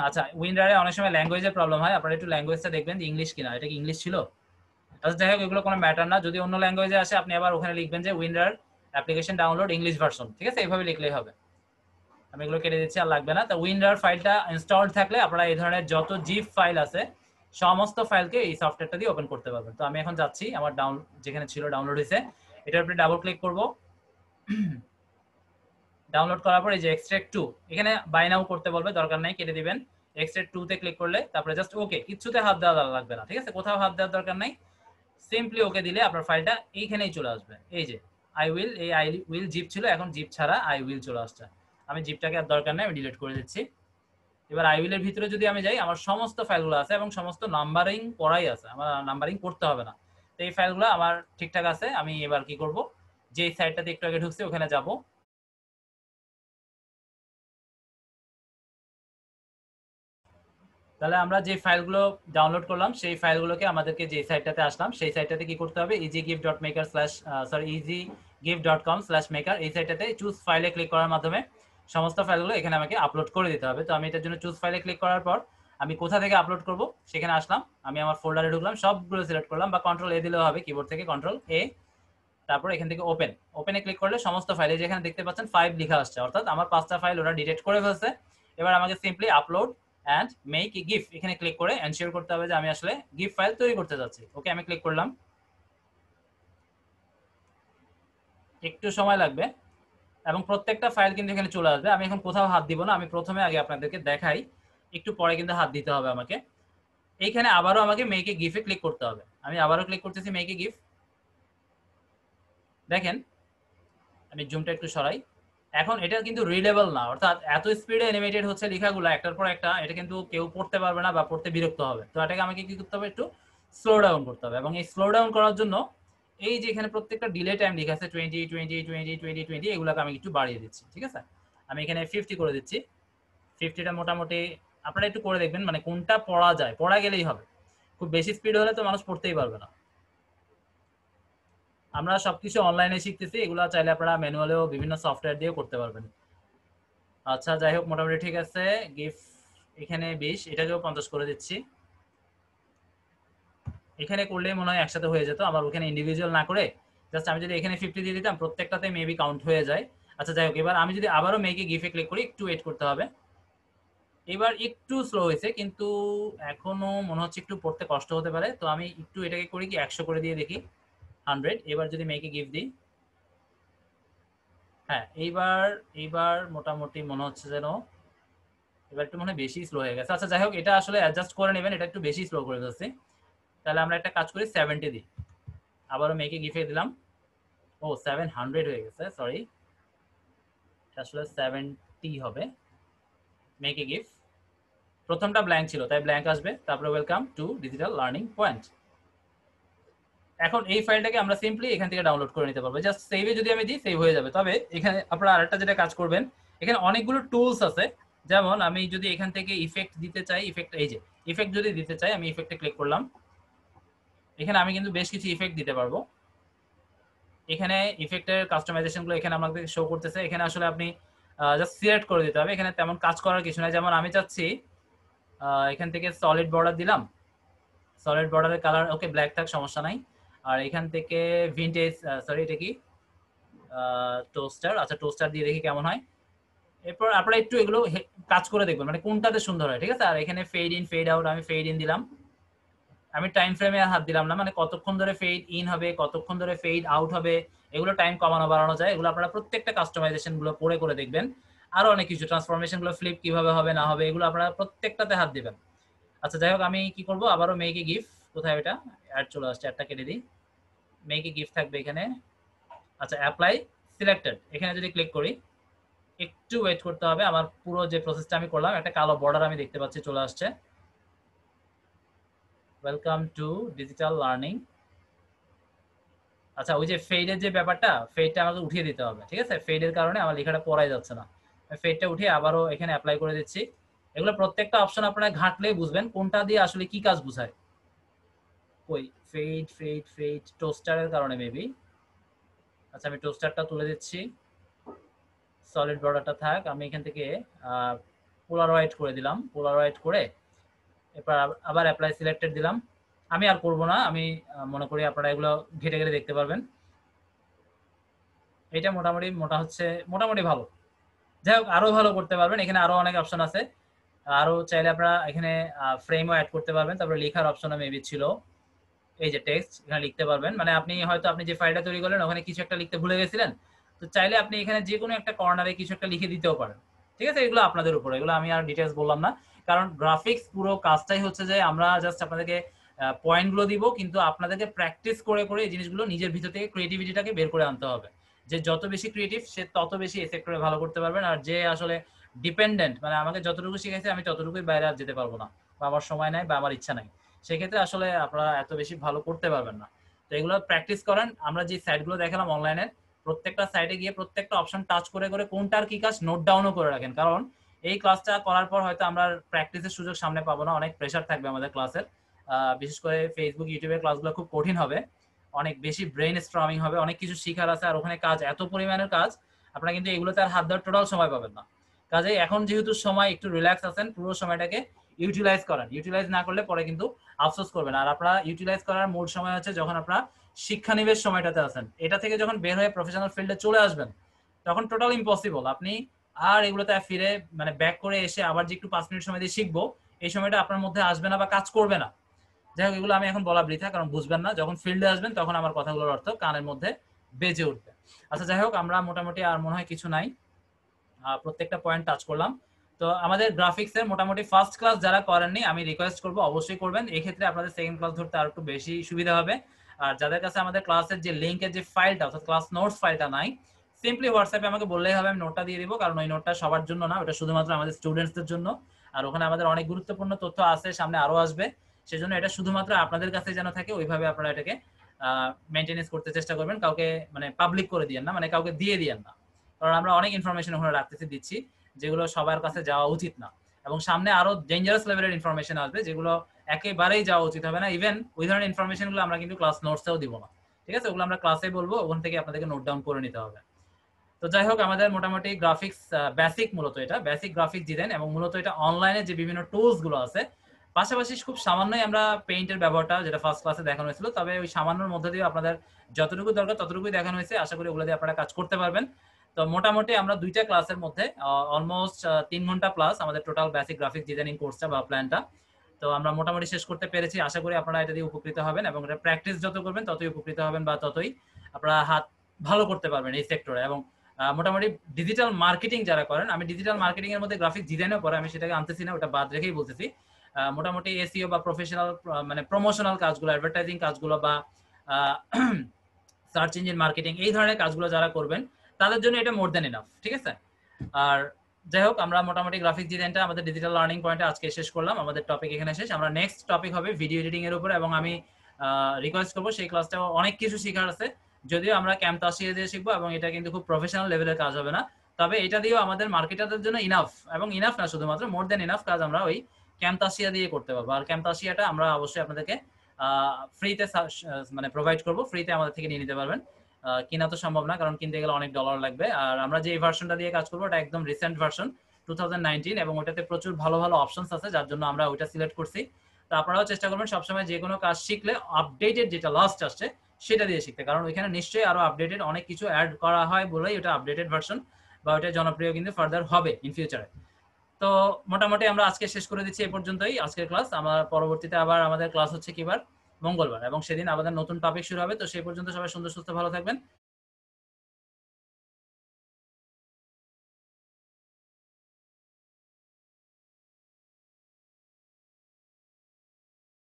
আচ্ছা উইন্ডারে অনেক সময় ল্যাঙ্গুয়েজের প্রবলেম হয়, আপনারা একটু ল্যাঙ্গুয়েজটা দেখবেন যে ইংলিশ কিনা। এটা কি ইংলিশ ছিল? আচ্ছা যাই হোক, এগুলো কোনো ম্যাটার না। যদি অন্য ল্যাঙ্গুয়েজে আসে আপনি আবার ওখানে লিখবেন যে winder application download English version. ঠিক আছে, এইভাবে লিখলেই হবে। আমি এগুলো কেটে দিচ্ছি, আর লাগবে না। তো উইন্ডার ফাইলটা ইনস্টলড থাকলে আপনারা এই ধরনের যত জিপ ফাইল আছে সমস্ত ফাইলকে এই সফটওয়্যারটা দিয়ে ওপেন করতে পারবেন। তো আমি এখন যাচ্ছি আমার যেখানে ছিল ডাউনলোড হয়েছে, এটার উপরে ডাবল ক্লিক করব। ডাউনলোড করার পর এই যে এক্সট্রাক্ট টু, এখানে বাই নাও করতে বলবে, দরকার নাই, কেটে দিবেন। এক্সট্রাক্ট টু তে ক্লিক করলে তারপরে জাস্ট ওকে, কিচ্ছুতে হাত দেওয়া লাগবে না। ঠিক আছে, কোথাও হাত দেওয়ার দরকার নাই, সিম্পলি ওকে দিলে আপনার ফাইলটা এইখানেই চলে আসবে। এই যে আই উইল, এই আই উইল জিপ ছিল, এখন জিপ ছাড়া আই উইল চলে আসছে। আমি জিপটাকে আর দরকার নেই, আমি ডিলিট করে দিচ্ছি। এবার আই উইলের ভিতরে যদি আমি যাই, আমার সমস্ত ফাইলগুলো আছে এবং সমস্ত নাম্বারিং করাই আছে, আমার নাম্বারিং করতে হবে না। তো এই ফাইলগুলো আমার ঠিকঠাক আছে। আমি এবার কি করব, যে সাইটটাতে একটু আগে ঢুকছি ওখানে যাব। তাহলে আমরা যে ফাইলগুলো ডাউনলোড করলাম সেই ফাইলগুলোকে আমাদেরকে যে সাইটটাতে আসলাম সেই সাইটটাতে কি করতে হবে, easygift.maker/easygift.com/maker, এই সাইটটাতে চুজ ফাইলে ক্লিক করার মাধ্যমে সমস্ত ফাইলগুলো এখানে আমাকে আপলোড করে দিতে হবে। তো আমি এটার জন্য চুজ ফাইলে ক্লিক করার পর আমি কোথা থেকে আপলোড করব সেখানে আসলাম। আমি আমার ফোল্ডারে ঢুকলাম, সবগুলো সিলেক্ট করলাম, বা কন্ট্রোল এ দিলেও হবে কিবোর্ড থেকে, কন্ট্রোল এ। তারপর এখান থেকে ওপেনে ক্লিক করলে সমস্ত ফাইলে যেখানে দেখতে পাচ্ছেন 5 লেখা আসছে, অর্থাৎ আমার 5টা ফাইল ওরা ডিটেক্ট করে ফেলছে। এবার আমাকে simply upload and make a GIF এখানে ক্লিক করে এনশিওর করতে হবে যে আমি আসলে গিফ ফাইল তৈরি করতে যাচ্ছি। ওকে, আমি ক্লিক করলাম, একটু সময় লাগবে এবং প্রত্যেকটা ফাইল কিন্তু এখানে চলে আসবে। আমি এখন কোথাও হাত দিব না, আমি প্রথমে আগে আপনাদেরকে দেখাই, একটু পরে কিন্তু হাত দিতে হবে আমাকে। এইখানে আবারও আমাকে মেক এ গিফে ক্লিক করতে হবে। আমি আবারও ক্লিক করতেছি মেক এ গিফ। দেখেন আমি জুমটা একটু সরাই, এখন এটা কিন্তু রিডেবল না, অর্থাৎ এত স্পিডে অ্যানিমেটেড হচ্ছে লেখাগুলো একটার পর একটা, এটা কিন্তু কেউ পড়তে পারবে না বা পড়তে বিরক্ত হবে। তো এটাকে আমাকে কি করতে হবে, একটু স্লো ডাউন করতে হবে। এবং এই স্লো ডাউন করার জন্য এই যে এখানে প্রত্যেকটা ডিলে টাইম লেখা আছে 20 20 20 20 20, এগুলোকে আমি একটু বাড়িয়ে দিচ্ছি। ঠিক আছে, আমি এখানে 50 করে দিচ্ছি। 50টা মোটামুটি আপনারা একটু করে দেখবেন, মানে কোনটা পড়া যায়, পড়া গেলেই হবে। খুব বেশি স্পিড হলে তো মানুষ পড়তেই পারবে না। আমরা সবকিছু অনলাইনে শিখতেছি, এগুলো চাইলে আপনারা ম্যানুয়ালেও বিভিন্ন সফটওয়্যার দিয়ে করতে পারবেন। আচ্ছা যাই হোক, মোটামুটি ঠিক আছে। গিফট এখানে 20, এটাকেও 50 করে দিচ্ছি। এখানে করলেই মনে হয় একসাথে হয়ে যেত, আবার ওখানে ইন্ডিভিজুয়াল না করে জাস্ট আমি যদি এখানে 50 দিয়ে দিতাম, প্রত্যেকটাতে মেবি কাউন্ট হয়ে যায়। আচ্ছা যাই হোক, এবার আমি যদি আবারও মেকে গিফে ক্লিক করি, একটু ওয়েট করতে হবে। এবার একটু স্লো হয়েছে, কিন্তু এখনো মনে হচ্ছে একটু পড়তে কষ্ট হতে পারে। তো আমি একটু এটাকে করি কি 100 করে দিয়ে দেখি, 100। এবার যদি মেকে গিফট দিই, হ্যাঁ এইবার এইবার মোটামুটি মনে হচ্ছে যেন এবার একটু মনে হয় বেশি স্লো হয়ে গেছে। আচ্ছা যাই হোক, এটা আসলে অ্যাডজাস্ট করে নেবেন, এটা একটু বেশি স্লো করে দিচ্ছি। তাহলে আমরা একটা কাজ করি, 70 দিই। আবারও মেকে গিফে দিলাম। ও 700 হয়ে গেছে, সরি, আসলে 70 হবে। মেকে গিফট, প্রথমটা ব্ল্যাঙ্ক ছিল তাই ব্ল্যাঙ্ক আসবে, তারপরে welcome to digital learning point. এখন এই ফাইলটাকে আমরা সিম্পলি এখান থেকে ডাউনলোড করে নিতে পারবো। জাস্ট সেভে যদি আমি দিই, সেভ হয়ে যাবে। তবে এখানে আপনারা আরেকটা যেটা কাজ করবেন, এখানে অনেকগুলো টুলস আছে। যেমন আমি যদি এখান থেকে ইফেক্ট দিতে চাই, ইফেক্ট, এই যে ইফেক্ট যদি দিতে চাই, আমি ইফেক্টে ক্লিক করলাম। এখানে আমি কিন্তু বেশ কিছু ইফেক্ট দিতে পারবো। এখানে ইফেক্টের কাস্টমাইজেশন গুলো এখানে আমাদের শো করতেছে। এখানে আসলে আপনি জাস্ট সিলেক্ট করে দিতে হবে, এখানে তেমন কাজ করার কিছু নাই। যেমন আমি চাচ্ছি এখান থেকে সলিড বর্ডার দিলাম, সলিড বর্ডারের কালার ওকে ব্ল্যাক থাক, সমস্যা নাই। আর এখান থেকে ভিনটেজ, সরি এটা কি টোস্টার, আচ্ছা টোস্টার দিয়ে দেখি কেমন হয়। এরপর আপনারা একটু এগুলো কাজ করে দেখবেন, মানে কোনটাতে সুন্দর হয়। ঠিক আছে, আর এখানে ফেড ইন ফেড আউট, আমি ফেড ইন দিলাম। আমি টাইম ফ্রেমে হাত দিলাম না, মানে কতক্ষণ ধরে ফেড ইন হবে, কতক্ষণ ধরে ফেড আউট হবে, এগুলো টাইম কমানো বাড়ানো যায়। এগুলো আপনারা প্রত্যেকটা কাস্টমাইজেশন গুলো করে করে দেখবেন। আরো অনেক কিছু ট্রান্সফরমেশন গুলো ফ্লিপ কিভাবে হবে না হবে, এগুলো আপনারা প্রত্যেকটাতে হাত দিবেন। আচ্ছা যাই হোক, আমি কি করব, আবারও মেকে গিফট, কোথায় এটা অ্যাড চলে আসছে, অ্যাডটা কেটে দিই। মেকে গিফট থাকবে এখানে। আচ্ছা অ্যাপ্লাই সিলেক্টেড, এখানে যদি ক্লিক করি, একটু ওয়েট করতে হবে। আমার পুরো যে প্রসেসটা আমি করলাম, একটা কালো বর্ডার আমি দেখতে পাচ্ছি চলে আসছে, ওয়েলকাম টু ডিজিটাল লার্নিং। আচ্ছা ওই যে ফেডের যে ব্যাপারটা, ফেডটা আমাকে উঠিয়ে দিতে হবে। ঠিক আছে, ফেডের কারণে আমার লেখাটা পড়াই যাচ্ছে না। ফেডটা উঠিয়ে আবারও এখানে অ্যাপ্লাই করে দিচ্ছি। এগুলো প্রত্যেকটা অপশন আপনারা ঘাঁটলেই বুঝবেন কোনটা দিয়ে আসলে কি কাজ বোঝায়। ওই ফেড ফেড ফেড টোস্টারের কারণে মেবি। আচ্ছা আমি টোস্টারটা তুলে দিচ্ছি, সলিড বর্ডারটা থাক। আমি এখান থেকে পোলারয়েড করে দিলাম, পোলারয়েড করে এরপর আবার অ্যাপ্লাই সিলেক্টেড দিলাম। আমি আর করব না, আমি মনে করি আপনারা এগুলো ঘেটে ঘেটে দেখতে পারবেন। এটা মোটামুটি মোটা হচ্ছে, মোটামুটি ভালো। যাই হোক, আরো ভালো করতে পারবেন, এখানে আরো অনেক অপশন আছে। আরো চাইলে আপনারা এখানে ফ্রেমও অ্যাড করতে পারবেন। তারপরে লেখার অপশনও মেবি ছিল, এই যে টেক্সট, এখানে লিখতে পারবেন। মানে আপনি হয়তো আপনি যে ফাইলটা তৈরি করলেন ওখানে কিছু একটা লিখতে ভুলে গেছিলেন, তো চাইলে আপনি এখানে যে কোনো একটা কর্নারে কিছু একটা লিখে দিতেও পারেন। ঠিক আছে, এগুলো আপনাদের উপরে, এগুলো আমি আর ডিটেলস বললাম না। কারণ গ্রাফিক্স পুরো কাজটাই হচ্ছে যে আমরা জাস্ট আপনাদেরকে পয়েন্টগুলো দিব, কিন্তু আপনাদেরকে প্র্যাকটিস করে করে এই জিনিসগুলো নিজের ভিতর থেকে ক্রিয়েটিভিটিটাকে বের করে আনতে হবে। যে যত বেশি ক্রিয়েটিভ সে তত বেশি এই সেক্টরে ভালো করতে পারবেন। আর যে আসলে ডিপেন্ডেন্ট, মানে আমাকে যতটুকু শিখাইছে আমি ততটুকুই বাইরে আর যেতে পারবো না, বা আমার সময় নাই বা আমার ইচ্ছা নাই, সেক্ষেত্রে আসলে আপনারা এত বেশি ভালো করতে পারবেন না। তো এগুলো প্র্যাকটিস করেন। আমরা যে সাইটগুলো দেখালাম অনলাইনে, প্রত্যেকটা সাইটে গিয়ে প্রত্যেকটা অপশন টাচ করে করে কোনটার কি কাজ নোট ডাউনও করে রাখেন। কারণ এই ক্লাসটা করার পর হয়তো আমরা প্র্যাকটিসের সুযোগ সামনে পাবো না, অনেক প্রেশার থাকবে আমাদের ক্লাসের। বিশেষ করে ফেসবুক ইউটিউবের ক্লাসগুলো খুব কঠিন হবে, অনেক বেশি ব্রেন স্ট্রমিং হবে, অনেক কিছু শিখার আছে। আর ওখানে কাজ এত পরিমাণের কাজ, আপনারা কিন্তু এগুলোতে আর হাত দেওয়ার টোটাল সময় পাবেন না। কাজে এখন যেহেতু সময় একটু রিল্যাক্স আছেন, পুরো সময়টাকে ইউটিলাইজ করেন। ইউটিলাইজ না করলে পরে কিন্তু আফসোস করবেন। আর আপনারা ইউটিলাইজ করার মূল সময় হচ্ছে যখন আপনারা শিক্ষানিবেশ সময়টাতে আছেন। এটা থেকে যখন বের হয়ে প্রফেশনাল ফিল্ডে চলে আসবেন, তখন টোটাল ইম্পসিবল আপনি আর এগুলোতে ফিরে, মানে ব্যাক করে এসে আবার যে একটু 5 মিনিট সময় দিয়ে শিখবো, এই সময়টা আপনার মধ্যে আসবে না বা কাজ করবে না। যাই হোক, এগুলো আমি এখন বলা বৃথা, কারণ বুঝবেন না। যখন ফিল্ডে আসবেন তখন আমার কথাগুলোর অর্থ কানের মধ্যে বেজে উঠবে। আচ্ছা যাই হোক, আমরা মোটামুটি আর মনে হয় কিছু নাই, প্রত্যেকটা পয়েন্ট টাচ করলাম। তো আমাদের গ্রাফিক্সের মোটামুটি ফার্স্ট ক্লাস যারা করেননি, আমি রিকোয়েস্ট করবো অবশ্যই করবেন। এই ক্ষেত্রে আপনাদের সেকেন্ড ক্লাস ধরতে আর একটু বেশি সুবিধা হবে। আর যাদের কাছে আমাদের ক্লাসের যে লিঙ্কের যে ফাইলটা, অর্থাৎ ক্লাস নোটস ফাইলটা নাই, সিম্পলি হোয়াটসঅ্যাপে আমাকে বললেই হবে, আমি নোটটা দিয়ে দিব, কারণ ওই নোটটা সবার জন্য না, ওটা শুধুমাত্র আমাদের স্টুডেন্টসদের জন্য। আর ওখানে আমাদের অনেক গুরুত্বপূর্ণ তথ্য আছে, সামনে আরো আসবে। সেজন্য এটা শুধুমাত্র আপনাদের কাছে যেন থাকে, ওইভাবে আপনারা এটাকে মেইনটেনেন্স করতে চেষ্টা করবেন। কাউকে মানে পাবলিক করে দিয়েন না, মানে কাউকে দিয়ে দিয়েন না, কারণ আমরা অনেক ইনফরমেশন ওখানে রাখতেছি, দিচ্ছি, যেগুলো সবার কাছে যাওয়া উচিত না। এবং সামনে আরো ডেঞ্জারাস লেভেলের ইনফরমেশন আসবে, যেগুলো একেবারেই যাওয়া উচিত হবে না। ইভেন ওই ধরনের ইনফরমেশন গুলো আমরা কিন্তু ক্লাস নোটসেও দিব না, ঠিক আছে? ওগুলো আমরা ক্লাসে বলবো, ওখান থেকে আপনাদেরকে নোট ডাউন করে নিতে হবে। তো যাই হোক, আমাদের মোটামুটি গ্রাফিক্স বেসিক, মূলত এটা বেসিক গ্রাফিক্স ডিজাইন, এবং মূলত এটা অনলাইনে যে বিভিন্ন টুলস গুলো আছে, পাশাপাশি খুব সামান্যই আমরা পেইন্টের ব্যবহারটা, যেটা ফার্স্ট ক্লাসে দেখানো হয়েছিল, তবে ওই সামান্যর মধ্যে দিয়ে আপনাদের যতটুকু দরকার ততটুকুই দেখানো হয়েছে। আশা করি ওগুলো দিয়ে আপনারা কাজ করতে পারবেন। তো মোটামুটি আমরা 2টা ক্লাসের মধ্যে অলমোস্ট 3 ঘন্টা প্লাস আমাদের টোটাল বেসিক গ্রাফিক্স ডিজাইনিং কোর্সটা বা প্ল্যানটা, তো আমরা মোটামুটি শেষ করতে পেরেছি। আশা করি আপনারা এটা দিয়ে উপকৃত হবেন, এবং এটা প্র্যাকটিস যত করবেন ততই উপকৃত হবেন, বা ততই আপনারা হাত ভালো করতে পারবেন এই সেক্টরে। এবং মোটামুটি ডিজিটাল মার্কেটিং যারা করেন, আমি ডিজিটাল মার্কেটিং এর মধ্যে গ্রাফিক ডিজাইনও করে, আমি সেটাকে আনতেছি না, ওটা বাদ রেখেই বলতেছি। মোটামুটি এসইও বা প্রফেশনাল মানে প্রমোশনাল কাজগুলো, অ্যাডভার্টাইজিং কাজগুলো, বা সার্চ ইঞ্জিন মার্কেটিং, এই ধরনের কাজগুলো যারা করবেন তাদের জন্য এটা মোর দ্যান এনাফ, ঠিক আছে? আর যাই হোক, আমরা মোটামুটি গ্রাফিক ডিজাইনটা আমাদের ডিজিটাল লার্নিং পয়েন্টে আজকে শেষ করলাম। আমাদের টপিক এখানে শেষ। আমরা নেক্সট টপিক হবে ভিডিও এডিটিং এর উপর, এবং আমি রিকোয়েস্ট করবো, সেই ক্লাসটাও অনেক কিছু শেখার আছে, যদিও আমরা ক্যাম্পাসিয়া দিয়ে শিখবো, এবং এটা কিন্তু খুব প্রফেশনাল লেভেলের কাজ হবে না, তবে এটা দিয়েও আমাদের মার্কেটারদের জন্য ইনাফ, এবং ইনাফ না শুধুমাত্র, মোর দ্যান ইনাফ কাজ আমরা ওই ক্যাম্পাসিয়া দিয়ে করতে পারবো। আর ক্যাম্পাসিয়াটা আমরা অবশ্যই আপনাদেরকে ফ্রিতে মানে প্রোভাইড করবো, ফ্রিতে আমাদের থেকে নিয়ে নিতে পারবেন। কিনা তো সম্ভব না, কারণ কিনতে গেলে অনেক ডলার লাগবে। আর আমরা যে ভার্সনটা দিয়ে কাজ করবো, ওটা একদম রিসেন্ট ভার্সন 2019, এবং ওটাতে প্রচুর ভালো ভালো অপশনস আছে, যার জন্য আমরা ওইটা সিলেক্ট করছি। তো আপনারাও চেষ্টা করবেন সবসময় যে কোনো কাজ শিখলে আপডেটেড যেটা লাস্ট আসছে সেটা দিয়ে শিখতে, কারণ ওইখানে নিশ্চয়ই আরো আপডেটেড অনেক কিছু অ্যাড করা হয় বলেই ওটা আপডেটেড ভার্সন, বা ওটা জনপ্রিয় কিন্তু ফার্দার হবে ইন ফিউচারে। তো মোটামুটি আমরা আজকে শেষ করে দিচ্ছি এই পর্যন্তই আজকের ক্লাস। আমার পরবর্তীতে আবার আমাদের ক্লাস হচ্ছে কিবার, মঙ্গলবার, এবং সেদিন আমাদের নতুন টপিক শুরু হবে। তো সেই পর্যন্ত সবাই সুন্দর সুস্থ ভালো থাকবেন।